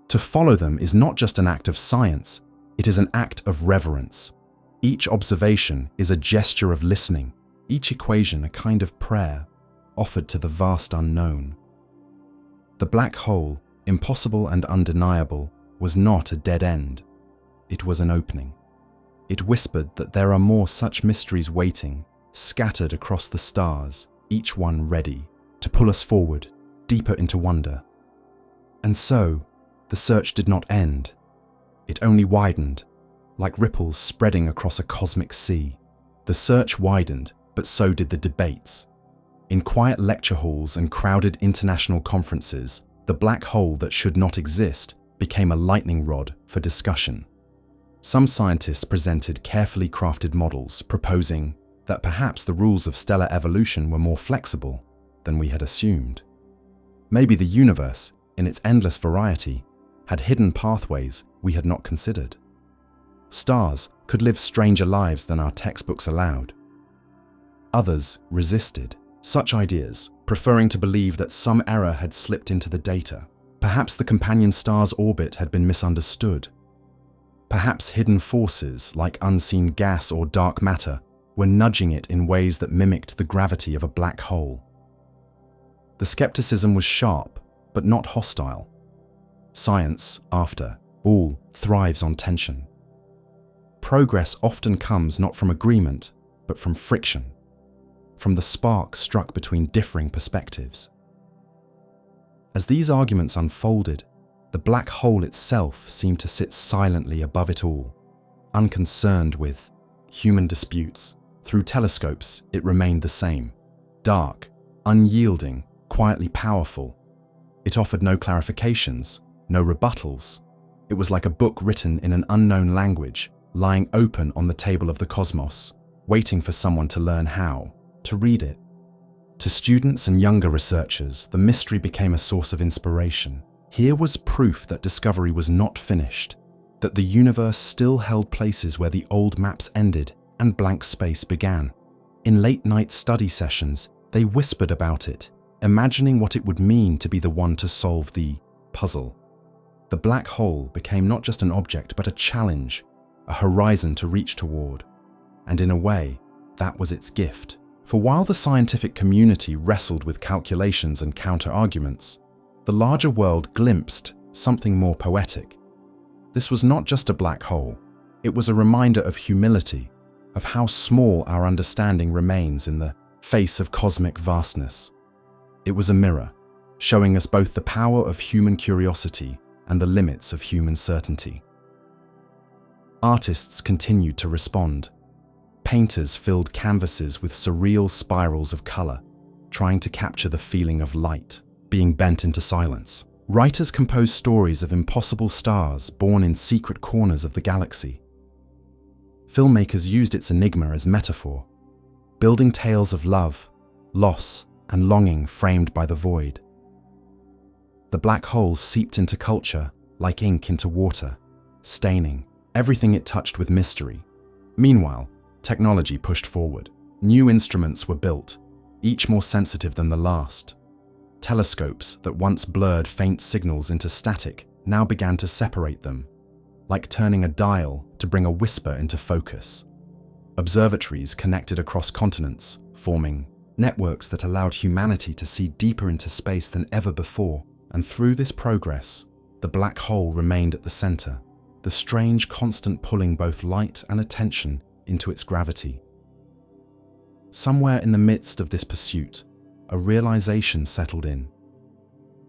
To follow them is not just an act of science, it is an act of reverence. Each observation is a gesture of listening, each equation a kind of prayer offered to the vast unknown. The black hole, impossible and undeniable, was not a dead end. It was an opening. It whispered that there are more such mysteries waiting, scattered across the stars, each one ready to pull us forward, deeper into wonder. And so, the search did not end. It only widened, like ripples spreading across a cosmic sea. The search widened, but so did the debates. In quiet lecture halls and crowded international conferences, the black hole that should not exist became a lightning rod for discussion. Some scientists presented carefully crafted models proposing that perhaps the rules of stellar evolution were more flexible than we had assumed. Maybe the universe, in its endless variety, had hidden pathways we had not considered. Stars could live stranger lives than our textbooks allowed. Others resisted such ideas, preferring to believe that some error had slipped into the data. Perhaps the companion star's orbit had been misunderstood. Perhaps hidden forces like unseen gas or dark matter were nudging it in ways that mimicked the gravity of a black hole. The skepticism was sharp, but not hostile. Science, after all, thrives on tension. Progress often comes not from agreement, but from friction, from the spark struck between differing perspectives. As these arguments unfolded, the black hole itself seemed to sit silently above it all, unconcerned with human disputes. Through telescopes, it remained the same, dark, unyielding, quietly powerful. It offered no clarifications, no rebuttals. It was like a book written in an unknown language, lying open on the table of the cosmos, waiting for someone to learn how to read it. To students and younger researchers, the mystery became a source of inspiration. Here was proof that discovery was not finished, that the universe still held places where the old maps ended and blank space began. In late-night study sessions, they whispered about it, imagining what it would mean to be the one to solve the puzzle. The black hole became not just an object, but a challenge, a horizon to reach toward. And in a way, that was its gift. For while the scientific community wrestled with calculations and counter-arguments, the larger world glimpsed something more poetic. This was not just a black hole. It was a reminder of humility, of how small our understanding remains in the face of cosmic vastness. It was a mirror, showing us both the power of human curiosity and the limits of human certainty. Artists continued to respond. Painters filled canvases with surreal spirals of color, trying to capture the feeling of light being bent into silence. Writers composed stories of impossible stars born in secret corners of the galaxy. Filmmakers used its enigma as metaphor, building tales of love, loss, and longing framed by the void. The black hole seeped into culture like ink into water, staining everything it touched with mystery. Meanwhile, technology pushed forward. New instruments were built, each more sensitive than the last. Telescopes that once blurred faint signals into static now began to separate them, like turning a dial to bring a whisper into focus. Observatories connected across continents, forming networks that allowed humanity to see deeper into space than ever before. And through this progress, the black hole remained at the center, the strange constant pulling both light and attention into its gravity. Somewhere in the midst of this pursuit, a realization settled in.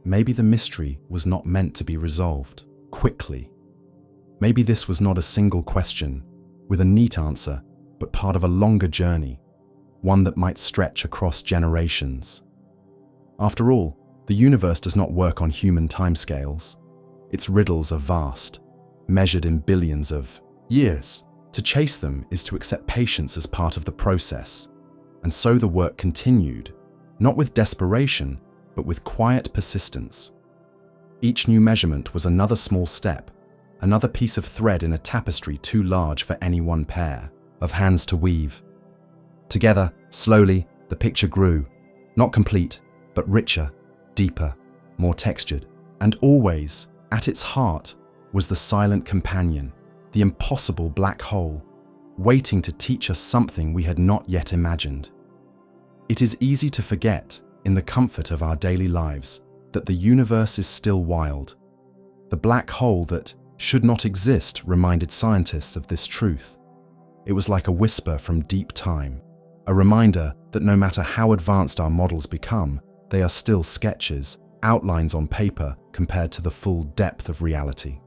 Maybe the mystery was not meant to be resolved quickly. Maybe this was not a single question with a neat answer, but part of a longer journey, one that might stretch across generations. After all, the universe does not work on human timescales. Its riddles are vast, measured in billions of years. To chase them is to accept patience as part of the process. And so the work continued, not with desperation, but with quiet persistence. Each new measurement was another small step, another piece of thread in a tapestry too large for any one pair of hands to weave. Together, slowly, the picture grew, not complete, but richer, deeper, more textured. And always, at its heart, was the silent companion, the impossible black hole, waiting to teach us something we had not yet imagined. It is easy to forget, in the comfort of our daily lives, that the universe is still wild. The black hole that should not exist reminded scientists of this truth. It was like a whisper from deep time, a reminder that no matter how advanced our models become, they are still sketches, outlines on paper compared to the full depth of reality.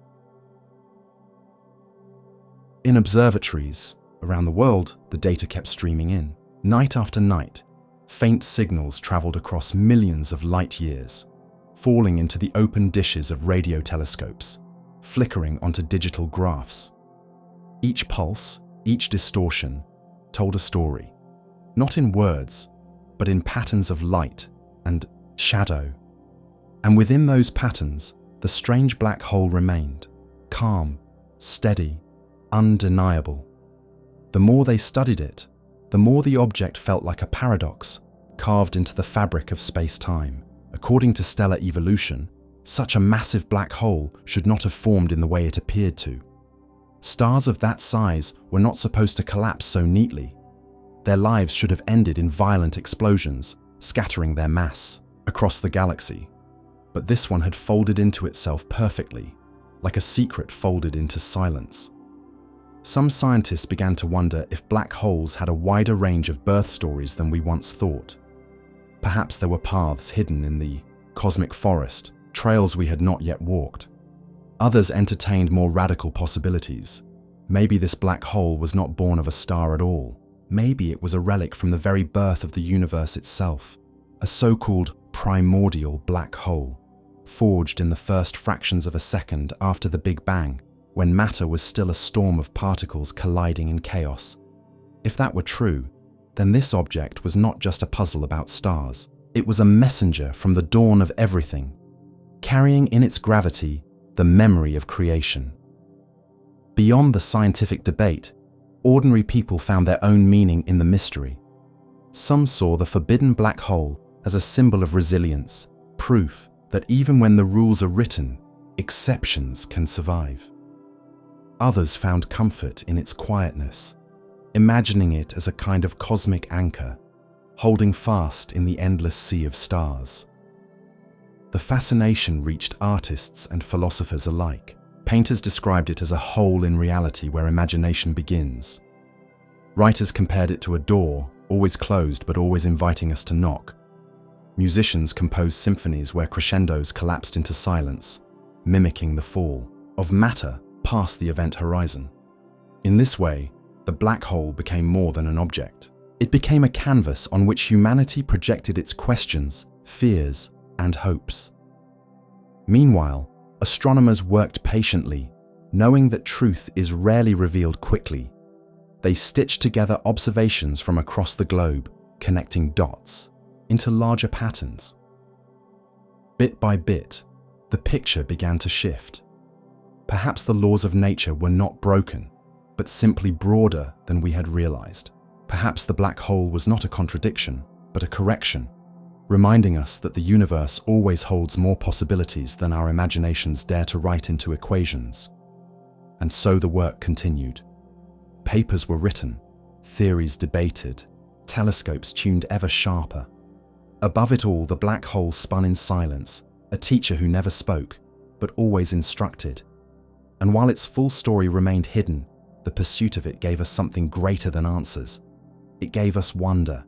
In observatories around the world, the data kept streaming in. Night after night, faint signals traveled across millions of light years, falling into the open dishes of radio telescopes, flickering onto digital graphs. Each pulse, each distortion, told a story, not in words, but in patterns of light and shadow. And within those patterns, the strange black hole remained, calm, steady, undeniable. The more they studied it, the more the object felt like a paradox carved into the fabric of space-time. According to stellar evolution, such a massive black hole should not have formed in the way it appeared to. Stars of that size were not supposed to collapse so neatly. Their lives should have ended in violent explosions, scattering their mass across the galaxy. But this one had folded into itself perfectly, like a secret folded into silence. Some scientists began to wonder if black holes had a wider range of birth stories than we once thought. Perhaps there were paths hidden in the cosmic forest, trails we had not yet walked. Others entertained more radical possibilities. Maybe this black hole was not born of a star at all. Maybe it was a relic from the very birth of the universe itself, a so-called primordial black hole, forged in the first fractions of a second after the Big Bang, when matter was still a storm of particles colliding in chaos. If that were true, then this object was not just a puzzle about stars. It was a messenger from the dawn of everything, carrying in its gravity the memory of creation. Beyond the scientific debate, ordinary people found their own meaning in the mystery. Some saw the forbidden black hole as a symbol of resilience, proof that even when the rules are written, exceptions can survive. Others found comfort in its quietness, imagining it as a kind of cosmic anchor, holding fast in the endless sea of stars. The fascination reached artists and philosophers alike. Painters described it as a hole in reality where imagination begins. Writers compared it to a door, always closed but always inviting us to knock. Musicians composed symphonies where crescendos collapsed into silence, mimicking the fall of matter past the event horizon. In this way, the black hole became more than an object. It became a canvas on which humanity projected its questions, fears, and hopes. Meanwhile, astronomers worked patiently, knowing that truth is rarely revealed quickly. They stitched together observations from across the globe, connecting dots into larger patterns. Bit by bit, the picture began to shift. Perhaps the laws of nature were not broken, but simply broader than we had realized. Perhaps the black hole was not a contradiction, but a correction, reminding us that the universe always holds more possibilities than our imaginations dare to write into equations. And so the work continued. Papers were written, theories debated, telescopes tuned ever sharper. Above it all, the black hole spun in silence, a teacher who never spoke, but always instructed. And while its full story remained hidden, the pursuit of it gave us something greater than answers. It gave us wonder,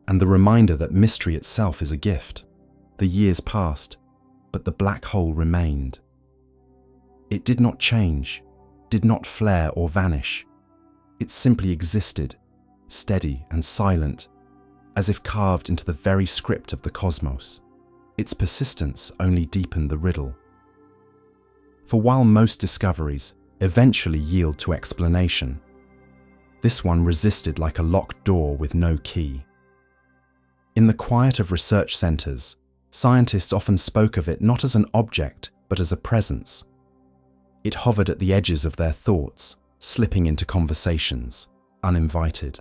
and the reminder that mystery itself is a gift. The years passed, but the black hole remained. It did not change, did not flare or vanish. It simply existed, steady and silent, as if carved into the very script of the cosmos. Its persistence only deepened the riddle. For while most discoveries eventually yield to explanation, this one resisted like a locked door with no key. In the quiet of research centers, scientists often spoke of it not as an object, but as a presence. It hovered at the edges of their thoughts, slipping into conversations, uninvited.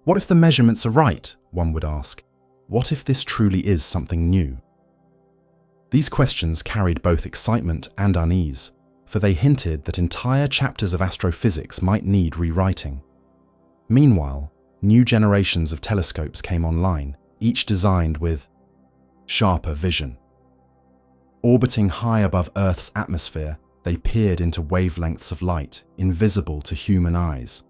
What if the measurements are right? One would ask. What if this truly is something new? These questions carried both excitement and unease, for they hinted that entire chapters of astrophysics might need rewriting. Meanwhile, new generations of telescopes came online, each designed with sharper vision. Orbiting high above Earth's atmosphere, they peered into wavelengths of light invisible to human eyes.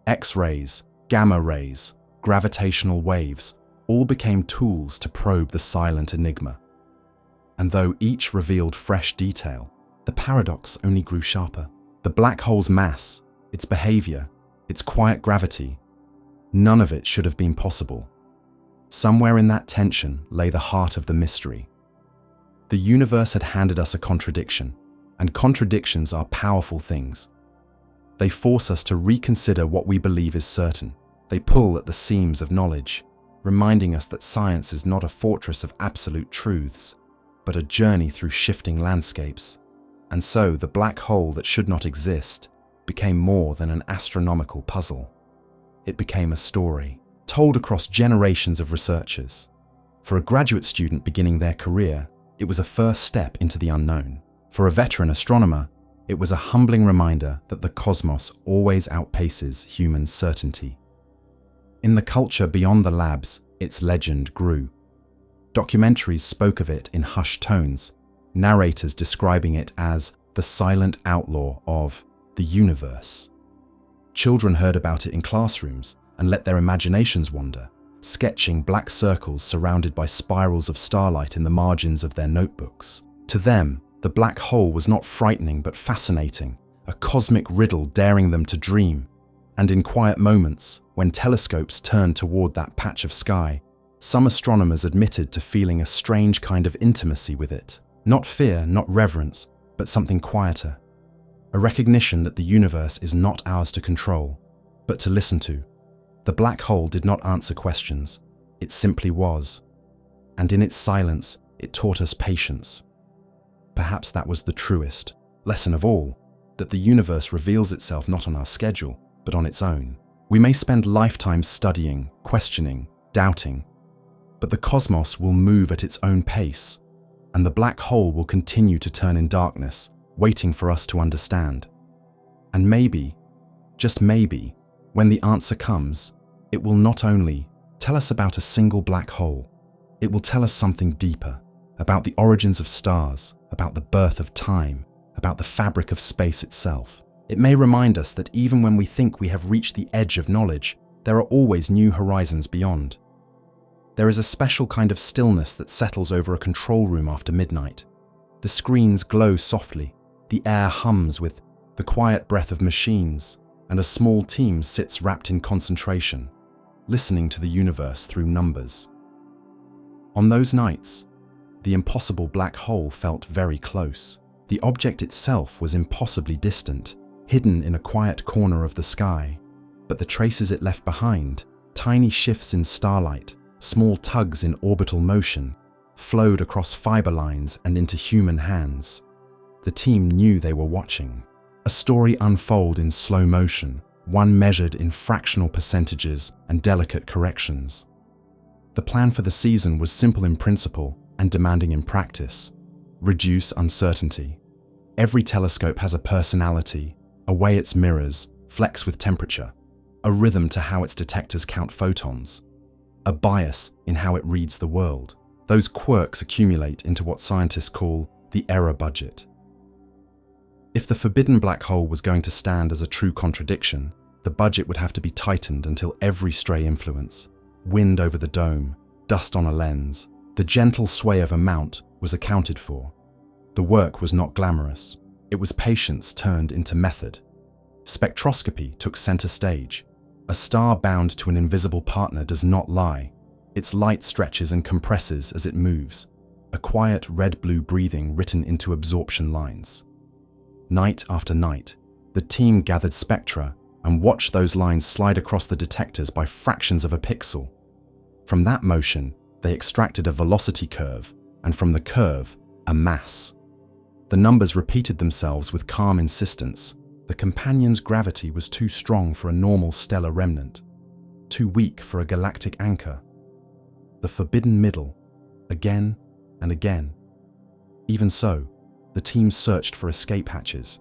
X-rays, gamma rays, gravitational waves all became tools to probe the silent enigma. And though each revealed fresh detail, the paradox only grew sharper. The black hole's mass, its behavior, its quiet gravity, none of it should have been possible. Somewhere in that tension lay the heart of the mystery. The universe had handed us a contradiction, and contradictions are powerful things. They force us to reconsider what we believe is certain. They pull at the seams of knowledge, reminding us that science is not a fortress of absolute truths, but a journey through shifting landscapes. And so the black hole that should not exist became more than an astronomical puzzle. It became a story, told across generations of researchers. For a graduate student beginning their career, it was a first step into the unknown. For a veteran astronomer, it was a humbling reminder that the cosmos always outpaces human certainty. In the culture beyond the labs, its legend grew. Documentaries spoke of it in hushed tones, narrators describing it as the silent outlaw of the universe. Children heard about it in classrooms and let their imaginations wander, sketching black circles surrounded by spirals of starlight in the margins of their notebooks. To them, the black hole was not frightening but fascinating, a cosmic riddle daring them to dream. And in quiet moments, when telescopes turned toward that patch of sky, some astronomers admitted to feeling a strange kind of intimacy with it. Not fear, not reverence, but something quieter. A recognition that the universe is not ours to control, but to listen to. The black hole did not answer questions. It simply was. And in its silence, it taught us patience. Perhaps that was the truest lesson of all, that the universe reveals itself not on our schedule, but on its own. We may spend lifetimes studying, questioning, doubting, but the cosmos will move at its own pace, and the black hole will continue to turn in darkness, waiting for us to understand. And maybe, just maybe, when the answer comes, it will not only tell us about a single black hole, it will tell us something deeper, about the origins of stars, about the birth of time, about the fabric of space itself. It may remind us that even when we think we have reached the edge of knowledge, there are always new horizons beyond. There is a special kind of stillness that settles over a control room after midnight. The screens glow softly, the air hums with the quiet breath of machines, and a small team sits wrapped in concentration, listening to the universe through numbers. On those nights, the impossible black hole felt very close. The object itself was impossibly distant, hidden in a quiet corner of the sky, but the traces it left behind, tiny shifts in starlight, small tugs in orbital motion, flowed across fiber lines and into human hands. The team knew they were watching. A story unfold in slow motion, one measured in fractional percentages and delicate corrections. The plan for the season was simple in principle and demanding in practice. Reduce uncertainty. Every telescope has a personality, a way its mirrors flex with temperature, a rhythm to how its detectors count photons, a bias in how it reads the world. Those quirks accumulate into what scientists call the error budget. If the forbidden black hole was going to stand as a true contradiction, the budget would have to be tightened until every stray influence, wind over the dome, dust on a lens, the gentle sway of a mount was accounted for. The work was not glamorous. It was patience turned into method. Spectroscopy took center stage. A star bound to an invisible partner does not lie. Its light stretches and compresses as it moves, a quiet red-blue breathing written into absorption lines. Night after night, the team gathered spectra and watched those lines slide across the detectors by fractions of a pixel. From that motion, they extracted a velocity curve, and from the curve, a mass. The numbers repeated themselves with calm insistence. The companion's gravity was too strong for a normal stellar remnant, too weak for a galactic anchor. The forbidden middle, again and again. Even so, the team searched for escape hatches,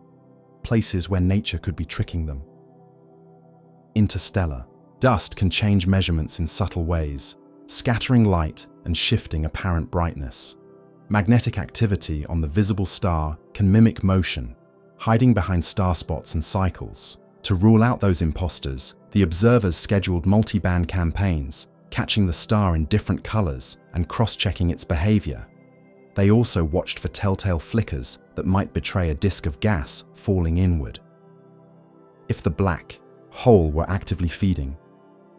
places where nature could be tricking them. Interstellar. Dust can change measurements in subtle ways, scattering light and shifting apparent brightness. Magnetic activity on the visible star can mimic motion, hiding behind star spots and cycles. To rule out those imposters, the observers scheduled multi-band campaigns, catching the star in different colors and cross-checking its behavior. They also watched for telltale flickers that might betray a disk of gas falling inward. If the black hole were actively feeding,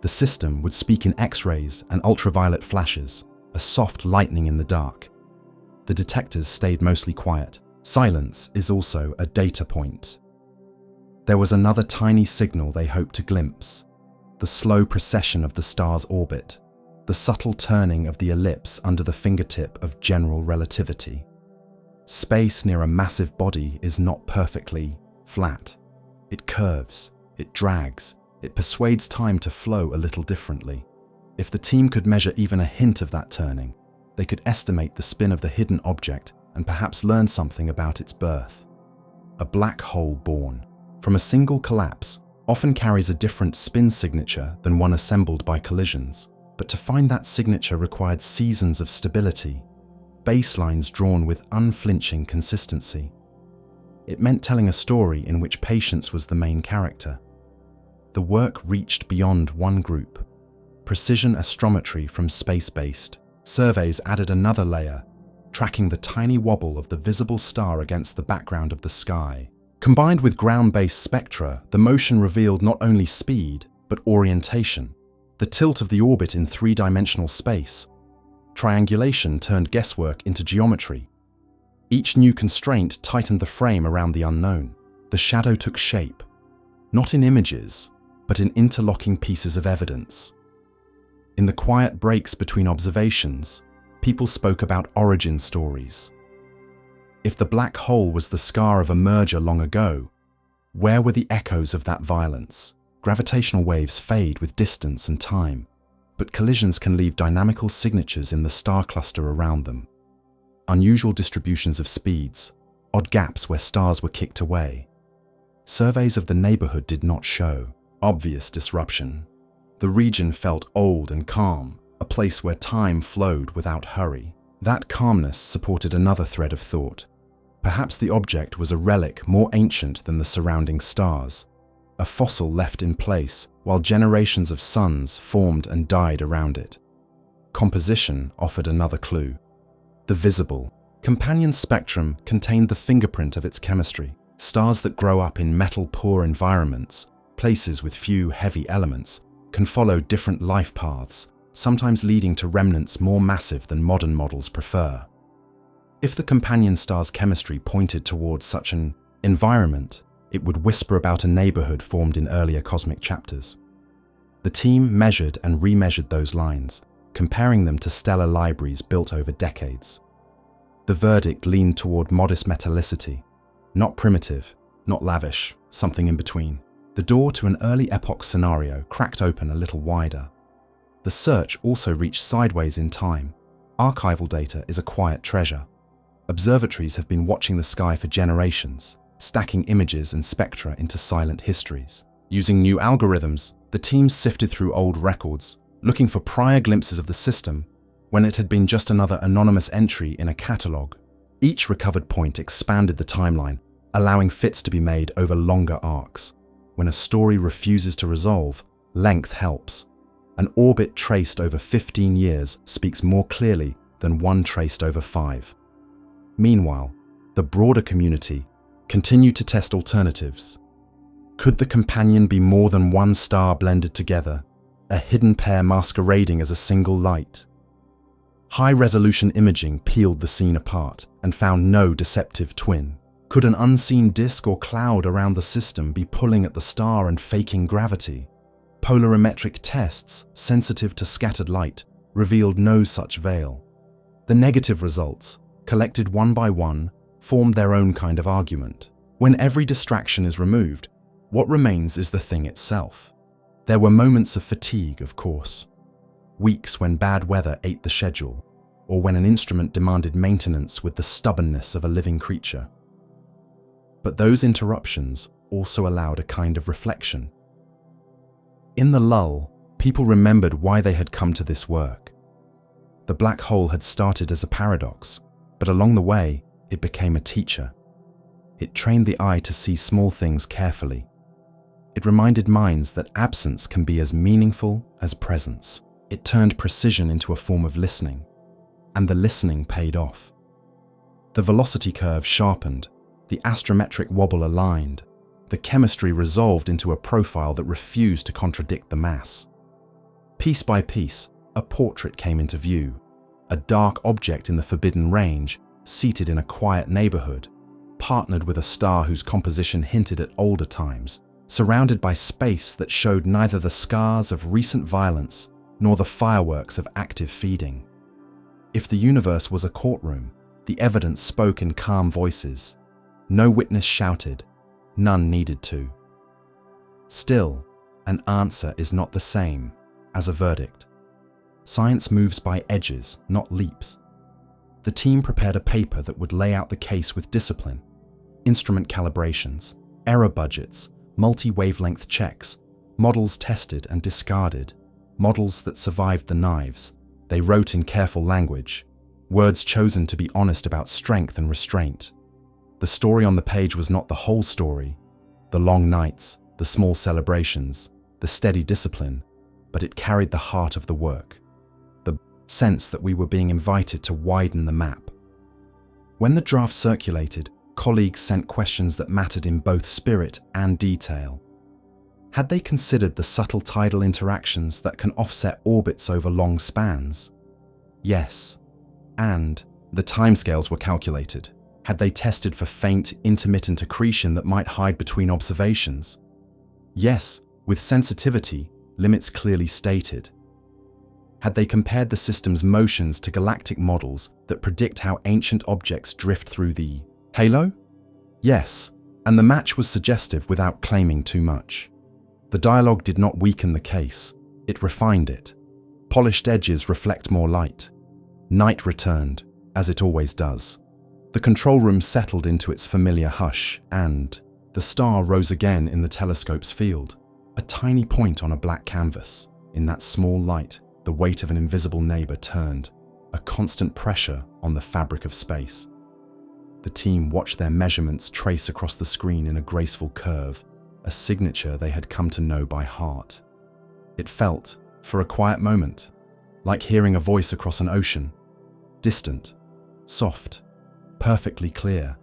the system would speak in X-rays and ultraviolet flashes, a soft lightning in the dark. The detectors stayed mostly quiet. Silence is also a data point. There was another tiny signal they hoped to glimpse: the slow precession of the star's orbit, the subtle turning of the ellipse under the fingertip of general relativity. Space near a massive body is not perfectly flat. It curves, it drags, it persuades time to flow a little differently. If the team could measure even a hint of that turning, they could estimate the spin of the hidden object and perhaps learn something about its birth. A black hole born from a single collapse often carries a different spin signature than one assembled by collisions, but to find that signature required seasons of stability, baselines drawn with unflinching consistency. It meant telling a story in which patience was the main character. The work reached beyond one group. Precision astrometry from space-based surveys added another layer, tracking the tiny wobble of the visible star against the background of the sky. Combined with ground-based spectra, the motion revealed not only speed, but orientation, the tilt of the orbit in three-dimensional space. Triangulation turned guesswork into geometry. Each new constraint tightened the frame around the unknown. The shadow took shape, not in images, but in interlocking pieces of evidence. In the quiet breaks between observations, people spoke about origin stories. If the black hole was the scar of a merger long ago, where were the echoes of that violence? Gravitational waves fade with distance and time, but collisions can leave dynamical signatures in the star cluster around them. Unusual distributions of speeds, odd gaps where stars were kicked away. Surveys of the neighborhood did not show obvious disruption. The region felt old and calm, a place where time flowed without hurry. That calmness supported another thread of thought. Perhaps the object was a relic more ancient than the surrounding stars, a fossil left in place while generations of suns formed and died around it. Composition offered another clue. The visible, companion spectrum contained the fingerprint of its chemistry. Stars that grow up in metal-poor environments, places with few heavy elements, can follow different life paths, sometimes leading to remnants more massive than modern models prefer. If the companion star's chemistry pointed towards such an environment, it would whisper about a neighborhood formed in earlier cosmic chapters. The team measured and remeasured those lines, comparing them to stellar libraries built over decades. The verdict leaned toward modest metallicity, not primitive, not lavish, something in between. The door to an early epoch scenario cracked open a little wider. The search also reached sideways in time. Archival data is a quiet treasure. Observatories have been watching the sky for generations, stacking images and spectra into silent histories. Using new algorithms, the team sifted through old records, looking for prior glimpses of the system when it had been just another anonymous entry in a catalogue. Each recovered point expanded the timeline, allowing fits to be made over longer arcs. When a story refuses to resolve, length helps. An orbit traced over 15 years speaks more clearly than one traced over 5. Meanwhile, the broader community continued to test alternatives. Could the companion be more than one star blended together, a hidden pair masquerading as a single light? High-resolution imaging peeled the scene apart and found no deceptive twin. Could an unseen disk or cloud around the system be pulling at the star and faking gravity? Polarimetric tests, sensitive to scattered light, revealed no such veil. The negative results, collected one by one, formed their own kind of argument. When every distraction is removed, what remains is the thing itself. There were moments of fatigue, of course. Weeks when bad weather ate the schedule, or when an instrument demanded maintenance with the stubbornness of a living creature. But those interruptions also allowed a kind of reflection. In the lull, people remembered why they had come to this work. The black hole had started as a paradox, but along the way, it became a teacher. It trained the eye to see small things carefully. It reminded minds that absence can be as meaningful as presence. It turned precision into a form of listening, and the listening paid off. The velocity curve sharpened, the astrometric wobble aligned, the chemistry resolved into a profile that refused to contradict the mass. Piece by piece, a portrait came into view, a dark object in the forbidden range, seated in a quiet neighborhood, partnered with a star whose composition hinted at older times, surrounded by space that showed neither the scars of recent violence nor the fireworks of active feeding. If the universe was a courtroom, the evidence spoke in calm voices. No witness shouted, none needed to. Still, an answer is not the same as a verdict. Science moves by edges, not leaps. The team prepared a paper that would lay out the case with discipline: instrument calibrations, error budgets, multi-wavelength checks, models tested and discarded, models that survived the knives. They wrote in careful language, words chosen to be honest about strength and restraint. The story on the page was not the whole story, the long nights, the small celebrations, the steady discipline, but it carried the heart of the work, the sense that we were being invited to widen the map. When the draft circulated, colleagues sent questions that mattered in both spirit and detail. Had they considered the subtle tidal interactions that can offset orbits over long spans? Yes. And the timescales were calculated. Had they tested for faint, intermittent accretion that might hide between observations? Yes, with sensitivity, limits clearly stated. Had they compared the system's motions to galactic models that predict how ancient objects drift through the halo? Yes, and the match was suggestive without claiming too much. The dialogue did not weaken the case, it refined it. Polished edges reflect more light. Night returned, as it always does. The control room settled into its familiar hush, and the star rose again in the telescope's field, a tiny point on a black canvas. In that small light, the weight of an invisible neighbor turned, a constant pressure on the fabric of space. The team watched their measurements trace across the screen in a graceful curve, a signature they had come to know by heart. It felt, for a quiet moment, like hearing a voice across an ocean, distant, soft, perfectly clear.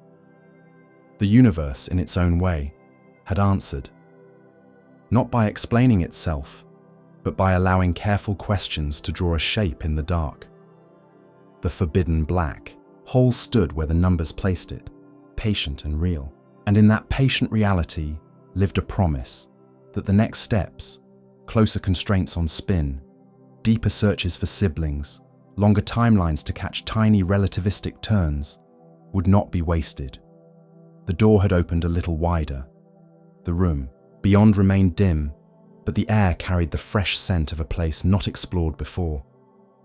The universe, in its own way, had answered, not by explaining itself, but by allowing careful questions to draw a shape in the dark. The forbidden black hole stood where the numbers placed it, patient and real, and in that patient reality lived a promise that the next steps, closer constraints on spin, deeper searches for siblings, longer timelines to catch tiny relativistic turns, would not be wasted. The door had opened a little wider. The room, beyond, remained dim, but the air carried the fresh scent of a place not explored before,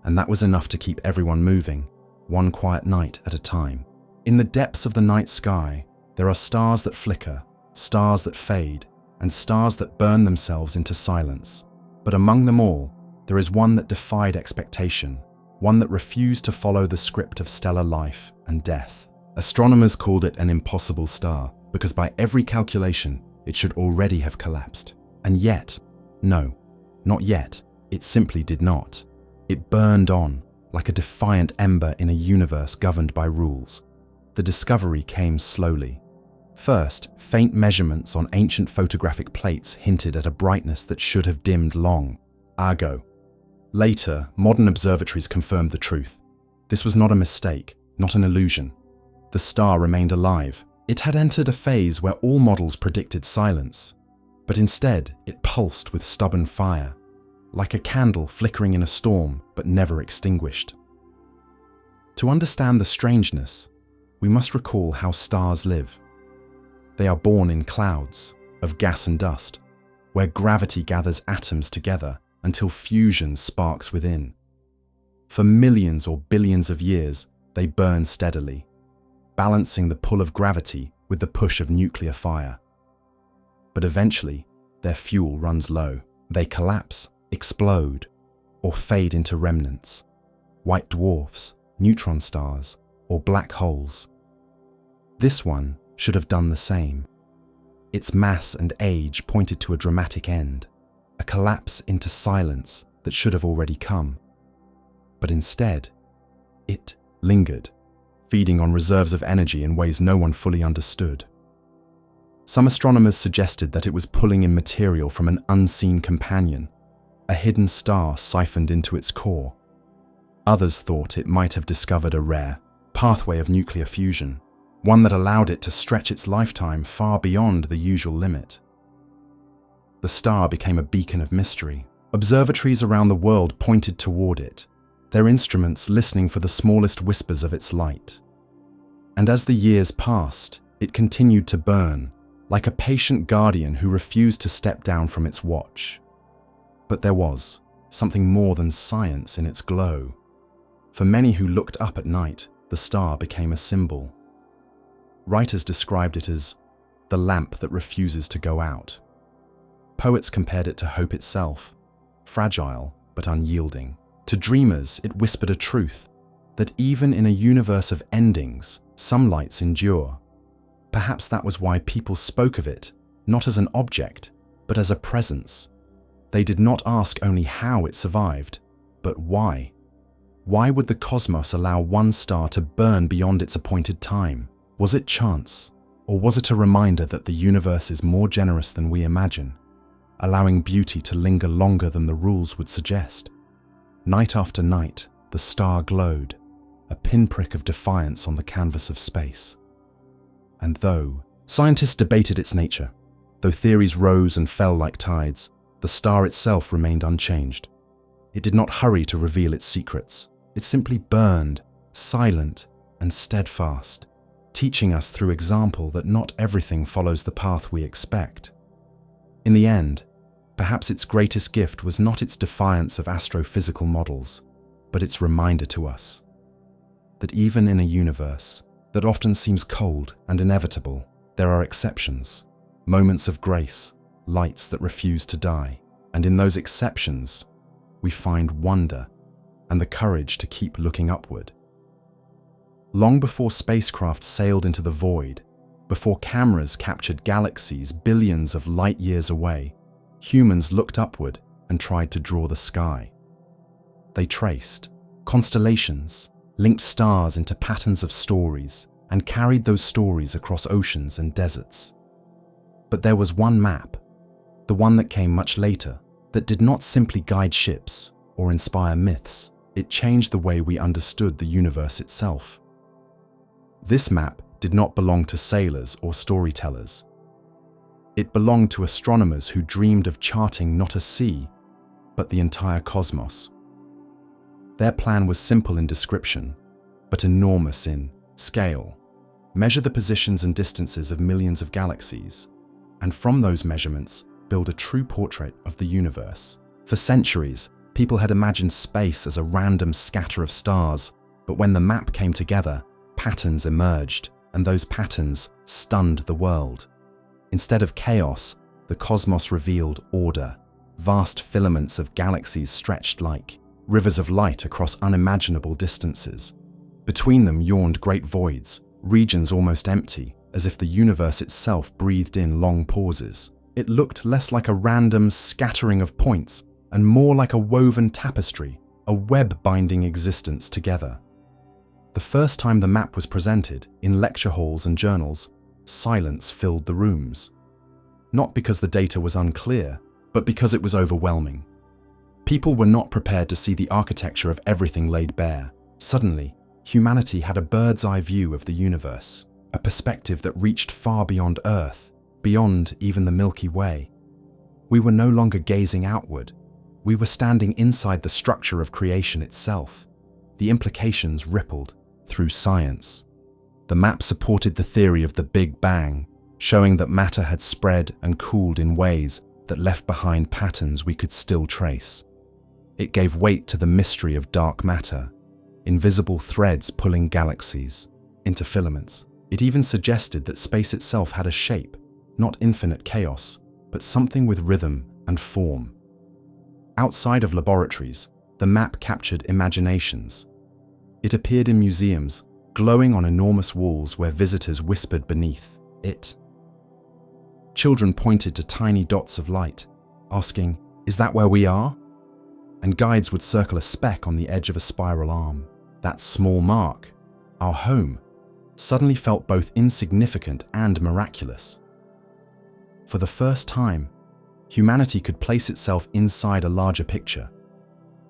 and that was enough to keep everyone moving, one quiet night at a time. In the depths of the night sky, there are stars that flicker, stars that fade, and stars that burn themselves into silence. But among them all, there is one that defied expectation, one that refused to follow the script of stellar life and death. Astronomers called it an impossible star, because by every calculation, it should already have collapsed. And yet, no, not yet, it simply did not. It burned on, like a defiant ember in a universe governed by rules. The discovery came slowly. First, faint measurements on ancient photographic plates hinted at a brightness that should have dimmed long ago. Later, modern observatories confirmed the truth. This was not a mistake, not an illusion. The star remained alive. It had entered a phase where all models predicted silence, but instead it pulsed with stubborn fire, like a candle flickering in a storm but never extinguished. To understand the strangeness, we must recall how stars live. They are born in clouds of gas and dust, where gravity gathers atoms together until fusion sparks within. For millions or billions of years, they burn steadily, balancing the pull of gravity with the push of nuclear fire. But eventually, their fuel runs low. They collapse, explode, or fade into remnants, white dwarfs, neutron stars, or black holes. This one should have done the same. Its mass and age pointed to a dramatic end, a collapse into silence that should have already come. But instead, it lingered, feeding on reserves of energy in ways no one fully understood. Some astronomers suggested that it was pulling in material from an unseen companion, a hidden star siphoned into its core. Others thought it might have discovered a rare pathway of nuclear fusion, one that allowed it to stretch its lifetime far beyond the usual limit. The star became a beacon of mystery. Observatories around the world pointed toward it, their instruments listening for the smallest whispers of its light. And as the years passed, it continued to burn, like a patient guardian who refused to step down from its watch. But there was something more than science in its glow. For many who looked up at night, the star became a symbol. Writers described it as the lamp that refuses to go out. Poets compared it to hope itself, fragile but unyielding. To dreamers, it whispered a truth, that even in a universe of endings, some lights endure. Perhaps that was why people spoke of it, not as an object, but as a presence. They did not ask only how it survived, but why. Why would the cosmos allow one star to burn beyond its appointed time? Was it chance, or was it a reminder that the universe is more generous than we imagine, allowing beauty to linger longer than the rules would suggest? Night after night, the star glowed, a pinprick of defiance on the canvas of space. And though scientists debated its nature, though theories rose and fell like tides, the star itself remained unchanged. It did not hurry to reveal its secrets. It simply burned, silent and steadfast, teaching us through example that not everything follows the path we expect. In the end, perhaps its greatest gift was not its defiance of astrophysical models, but its reminder to us that even in a universe that often seems cold and inevitable, there are exceptions, moments of grace, lights that refuse to die. And in those exceptions, we find wonder and the courage to keep looking upward. Long before spacecraft sailed into the void, before cameras captured galaxies billions of light years away, humans looked upward and tried to draw the sky. They traced constellations, linked stars into patterns of stories, and carried those stories across oceans and deserts. But there was one map, the one that came much later, that did not simply guide ships or inspire myths. It changed the way we understood the universe itself. This map did not belong to sailors or storytellers. It belonged to astronomers who dreamed of charting not a sea, but the entire cosmos. Their plan was simple in description, but enormous in scale. Measure the positions and distances of millions of galaxies, and from those measurements, build a true portrait of the universe. For centuries, people had imagined space as a random scatter of stars, but when the map came together, patterns emerged, and those patterns stunned the world. Instead of chaos, the cosmos revealed order. Vast filaments of galaxies stretched like rivers of light across unimaginable distances. Between them yawned great voids, regions almost empty, as if the universe itself breathed in long pauses. It looked less like a random scattering of points and more like a woven tapestry, a web binding existence together. The first time the map was presented, in lecture halls and journals, silence filled the rooms. Not because the data was unclear, but because it was overwhelming. People were not prepared to see the architecture of everything laid bare. Suddenly, humanity had a bird's-eye view of the universe, a perspective that reached far beyond Earth, beyond even the Milky Way. We were no longer gazing outward. We were standing inside the structure of creation itself. The implications rippled through science. The map supported the theory of the Big Bang, showing that matter had spread and cooled in ways that left behind patterns we could still trace. It gave weight to the mystery of dark matter, invisible threads pulling galaxies into filaments. It even suggested that space itself had a shape, not infinite chaos, but something with rhythm and form. Outside of laboratories, the map captured imaginations. It appeared in museums, glowing on enormous walls where visitors whispered beneath it. Children pointed to tiny dots of light, asking, "Is that where we are?" And guides would circle a speck on the edge of a spiral arm. That small mark, our home, suddenly felt both insignificant and miraculous. For the first time, humanity could place itself inside a larger picture.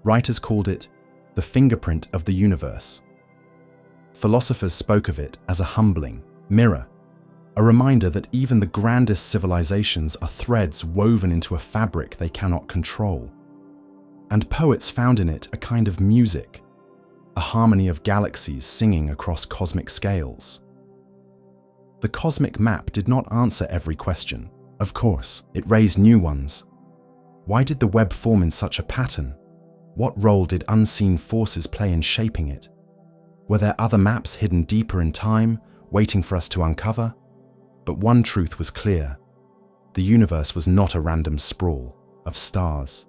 Writers called it the fingerprint of the universe. Philosophers spoke of it as a humbling, Mirror, a reminder that even the grandest civilizations are threads woven into a fabric they cannot control. And poets found in it a kind of music, a harmony of galaxies singing across cosmic scales. The cosmic map did not answer every question. Of course, it raised new ones. Why did the web form in such a pattern? What role did unseen forces play in shaping it? Were there other maps hidden deeper in time, waiting for us to uncover? But one truth was clear. The universe was not a random sprawl of stars.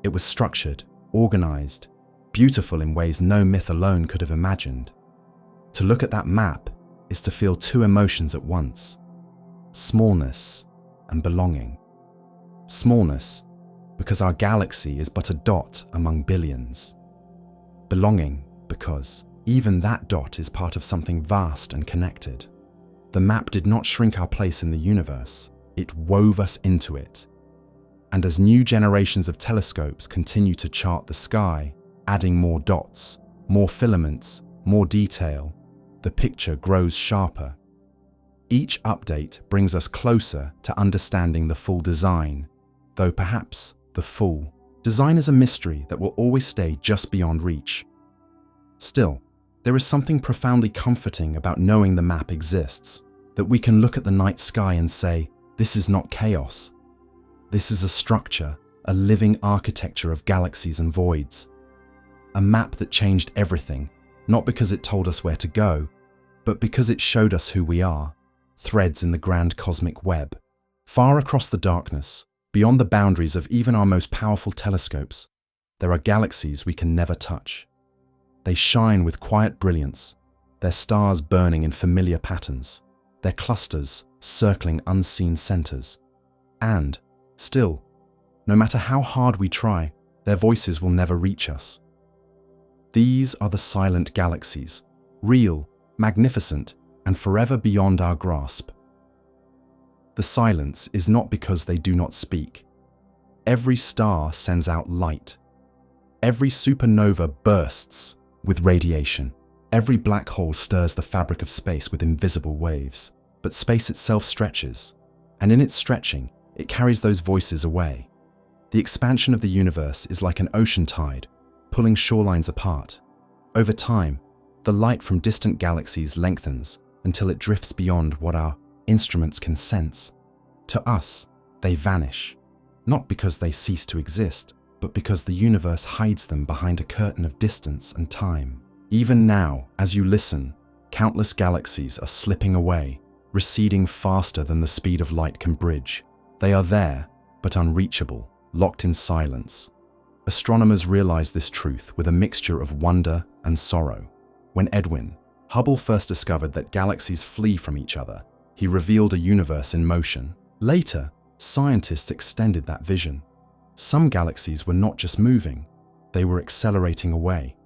It was structured, organized, beautiful in ways no myth alone could have imagined. To look at that map is to feel two emotions at once: smallness and belonging. Smallness, because our galaxy is but a dot among billions. Belonging, because even that dot is part of something vast and connected. The map did not shrink our place in the universe, it wove us into it. And as new generations of telescopes continue to chart the sky, adding more dots, more filaments, more detail, the picture grows sharper. Each update brings us closer to understanding the full design, though perhaps the full design is a mystery that will always stay just beyond reach. Still, there is something profoundly comforting about knowing the map exists, that we can look at the night sky and say, this is not chaos. This is a structure, a living architecture of galaxies and voids. A map that changed everything, not because it told us where to go, but because it showed us who we are, threads in the grand cosmic web. Far across the darkness, beyond the boundaries of even our most powerful telescopes, there are galaxies we can never touch. They shine with quiet brilliance, their stars burning in familiar patterns, their clusters circling unseen centers. And, still, no matter how hard we try, their voices will never reach us. These are the silent galaxies, real, magnificent, and forever beyond our grasp. The silence is not because they do not speak. Every star sends out light. Every supernova bursts with radiation. Every black hole stirs the fabric of space with invisible waves. But space itself stretches, and in its stretching, it carries those voices away. The expansion of the universe is like an ocean tide, pulling shorelines apart. Over time, the light from distant galaxies lengthens until it drifts beyond what our instruments can sense. To us, they vanish, not because they cease to exist, but because the universe hides them behind a curtain of distance and time. Even now, as you listen, countless galaxies are slipping away, receding faster than the speed of light can bridge. They are there, but unreachable, locked in silence. Astronomers realize this truth with a mixture of wonder and sorrow. When Edwin Hubble first discovered that galaxies flee from each other, he revealed a universe in motion. Later, scientists extended that vision. Some galaxies were not just moving, they were accelerating away.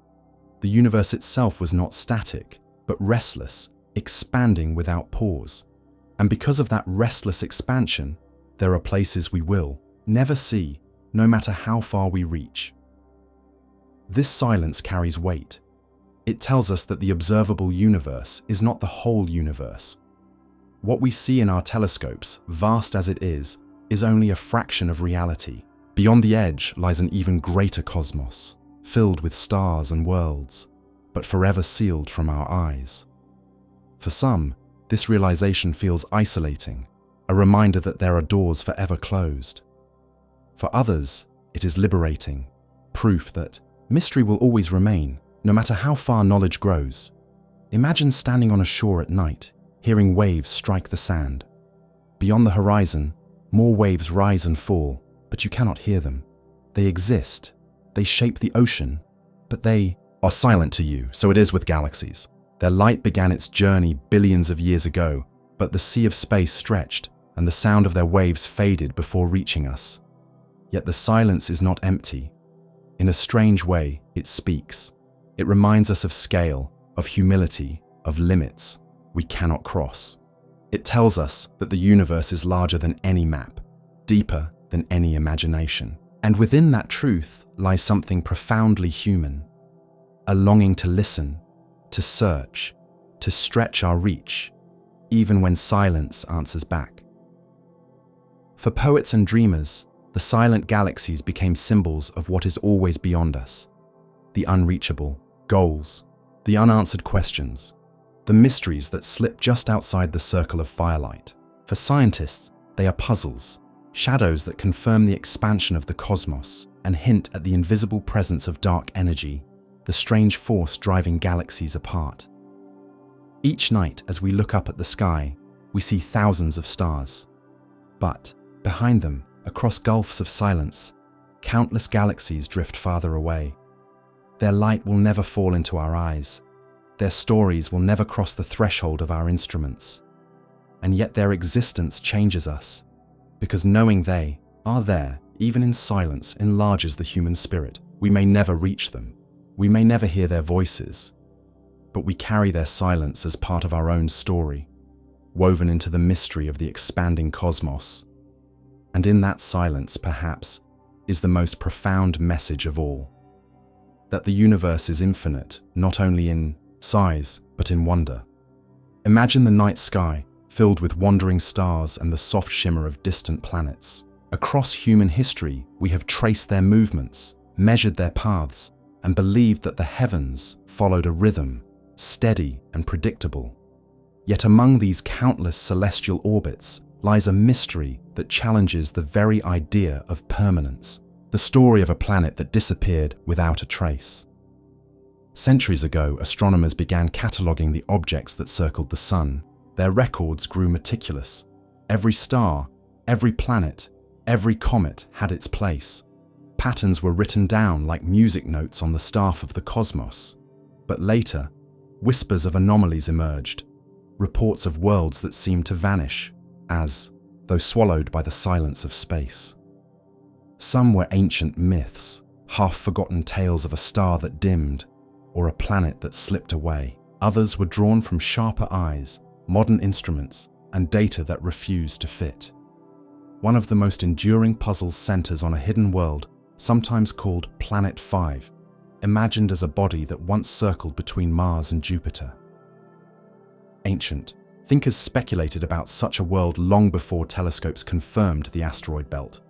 The universe itself was not static, but restless, expanding without pause. And because of that restless expansion, there are places we will never see, no matter how far we reach. This silence carries weight. It tells us that the observable universe is not the whole universe. What we see in our telescopes, vast as it is only a fraction of reality. Beyond the edge lies an even greater cosmos, filled with stars and worlds, but forever sealed from our eyes. For some, this realization feels isolating, a reminder that there are doors forever closed. For others, it is liberating, proof that mystery will always remain, no matter how far knowledge grows. Imagine standing on a shore at night, hearing waves strike the sand. Beyond the horizon, more waves rise and fall, but you cannot hear them. They exist, they shape the ocean, but they are silent to you. So it is with galaxies. Their light began its journey billions of years ago, but the sea of space stretched, and the sound of their waves faded before reaching us. Yet the silence is not empty. In a strange way, it speaks. It reminds us of scale, of humility, of limits we cannot cross. It tells us that the universe is larger than any map, deeper than any imagination. And within that truth lies something profoundly human, a longing to listen, to search, to stretch our reach, even when silence answers back. For poets and dreamers, the silent galaxies became symbols of what is always beyond us. The unreachable, goals, the unanswered questions, the mysteries that slip just outside the circle of firelight. For scientists, they are puzzles, shadows that confirm the expansion of the cosmos and hint at the invisible presence of dark energy, the strange force driving galaxies apart. Each night, as we look up at the sky, we see thousands of stars. But behind them, across gulfs of silence, countless galaxies drift farther away. Their light will never fall into our eyes. Their stories will never cross the threshold of our instruments. And yet their existence changes us, because knowing they are there, even in silence, enlarges the human spirit. We may never reach them. We may never hear their voices, but we carry their silence as part of our own story, woven into the mystery of the expanding cosmos. And in that silence, perhaps, is the most profound message of all. That the universe is infinite, not only in size, but in wonder. Imagine the night sky, filled with wandering stars and the soft shimmer of distant planets. Across human history, we have traced their movements, measured their paths, and believed that the heavens followed a rhythm, steady and predictable. Yet among these countless celestial orbits lies a mystery that challenges the very idea of permanence, the story of a planet that disappeared without a trace. Centuries ago, astronomers began cataloguing the objects that circled the sun. Their records grew meticulous. Every star, every planet, every comet had its place. Patterns were written down like music notes on the staff of the cosmos. But later, whispers of anomalies emerged, reports of worlds that seemed to vanish, as though swallowed by the silence of space. Some were ancient myths, half-forgotten tales of a star that dimmed, or a planet that slipped away. Others were drawn from sharper eyes, modern instruments, and data that refused to fit. One of the most enduring puzzles centers on a hidden world, sometimes called Planet 5, imagined as a body that once circled between Mars and Jupiter. Ancient thinkers speculated about such a world long before telescopes confirmed the asteroid belt.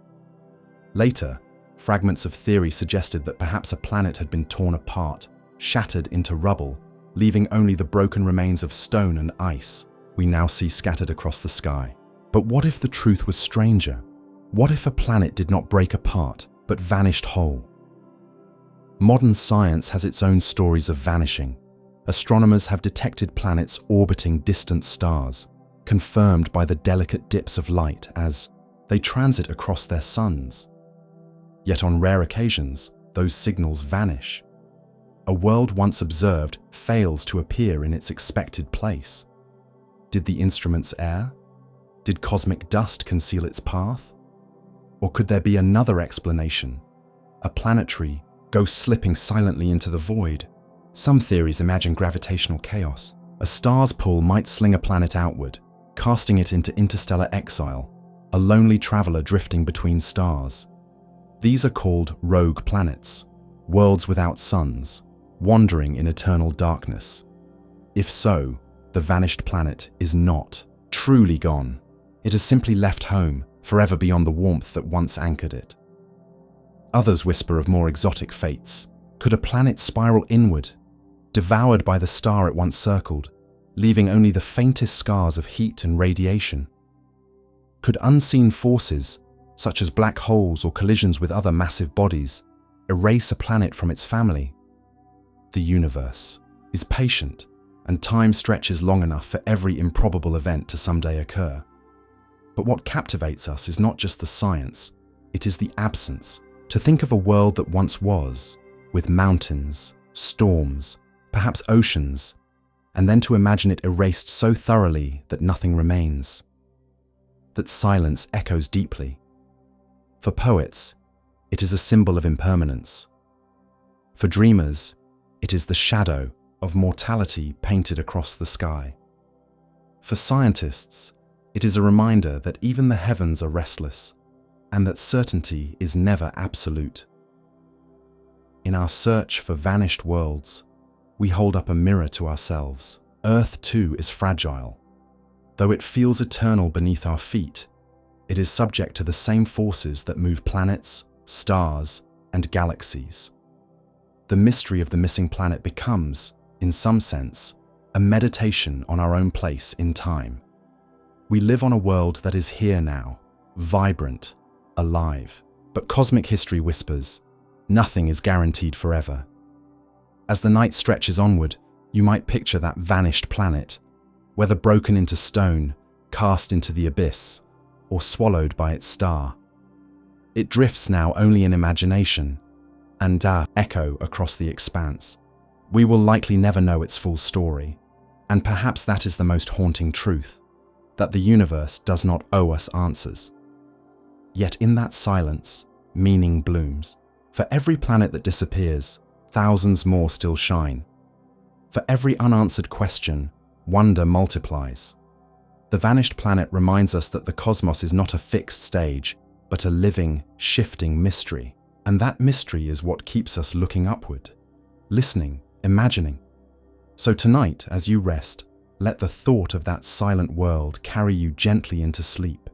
Later, fragments of theory suggested that perhaps a planet had been torn apart, shattered into rubble, leaving only the broken remains of stone and ice we now see scattered across the sky. But what if the truth was stranger? What if a planet did not break apart, but vanished whole? Modern science has its own stories of vanishing. Astronomers have detected planets orbiting distant stars, confirmed by the delicate dips of light as they transit across their suns. Yet on rare occasions, those signals vanish. A world once observed fails to appear in its expected place. Did the instruments err? Did cosmic dust conceal its path? Or could there be another explanation? A planetary ghost slipping silently into the void? Some theories imagine gravitational chaos. A star's pull might sling a planet outward, casting it into interstellar exile, a lonely traveler drifting between stars. These are called rogue planets, worlds without suns, wandering in eternal darkness. If so, the vanished planet is not truly gone. It has simply left home, forever beyond the warmth that once anchored it. Others whisper of more exotic fates. Could a planet spiral inward, devoured by the star it once circled, leaving only the faintest scars of heat and radiation? Could unseen forces, such as black holes or collisions with other massive bodies, erase a planet from its family? The universe is patient, and time stretches long enough for every improbable event to someday occur. But what captivates us is not just the science, it is the absence. To think of a world that once was, with mountains, storms, perhaps oceans, and then to imagine it erased so thoroughly that nothing remains. That silence echoes deeply. For poets, it is a symbol of impermanence. For dreamers, it is the shadow of mortality painted across the sky. For scientists, it is a reminder that even the heavens are restless, and that certainty is never absolute. In our search for vanished worlds, we hold up a mirror to ourselves. Earth too is fragile. Though it feels eternal beneath our feet, it is subject to the same forces that move planets, stars, and galaxies. The mystery of the missing planet becomes, in some sense, a meditation on our own place in time. We live on a world that is here now, vibrant, alive. But cosmic history whispers, nothing is guaranteed forever. As the night stretches onward, you might picture that vanished planet, whether broken into stone, cast into the abyss, or swallowed by its star. It drifts now only in imagination, and echo across the expanse. We will likely never know its full story, and perhaps that is the most haunting truth, that the universe does not owe us answers. Yet in that silence, meaning blooms. For every planet that disappears, thousands more still shine. For every unanswered question, wonder multiplies. The vanished planet reminds us that the cosmos is not a fixed stage, but a living, shifting mystery. And that mystery is what keeps us looking upward, listening, imagining. So tonight, as you rest, let the thought of that silent world carry you gently into sleep.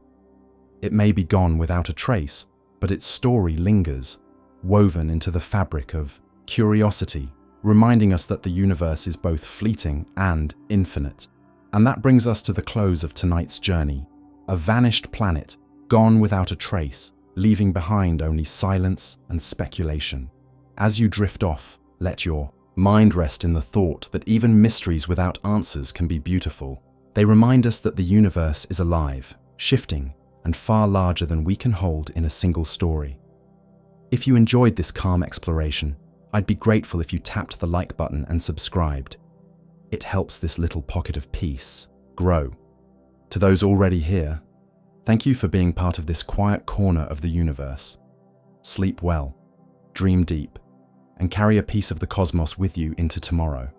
It may be gone without a trace, but its story lingers, woven into the fabric of curiosity, reminding us that the universe is both fleeting and infinite. And that brings us to the close of tonight's journey, a vanished planet, gone without a trace, leaving behind only silence and speculation. As you drift off, let your mind rest in the thought that even mysteries without answers can be beautiful. They remind us that the universe is alive, shifting, and far larger than we can hold in a single story. If you enjoyed this calm exploration, I'd be grateful if you tapped the like button and subscribed. It helps this little pocket of peace grow. To those already here, thank you for being part of this quiet corner of the universe. Sleep well, dream deep, and carry a piece of the cosmos with you into tomorrow.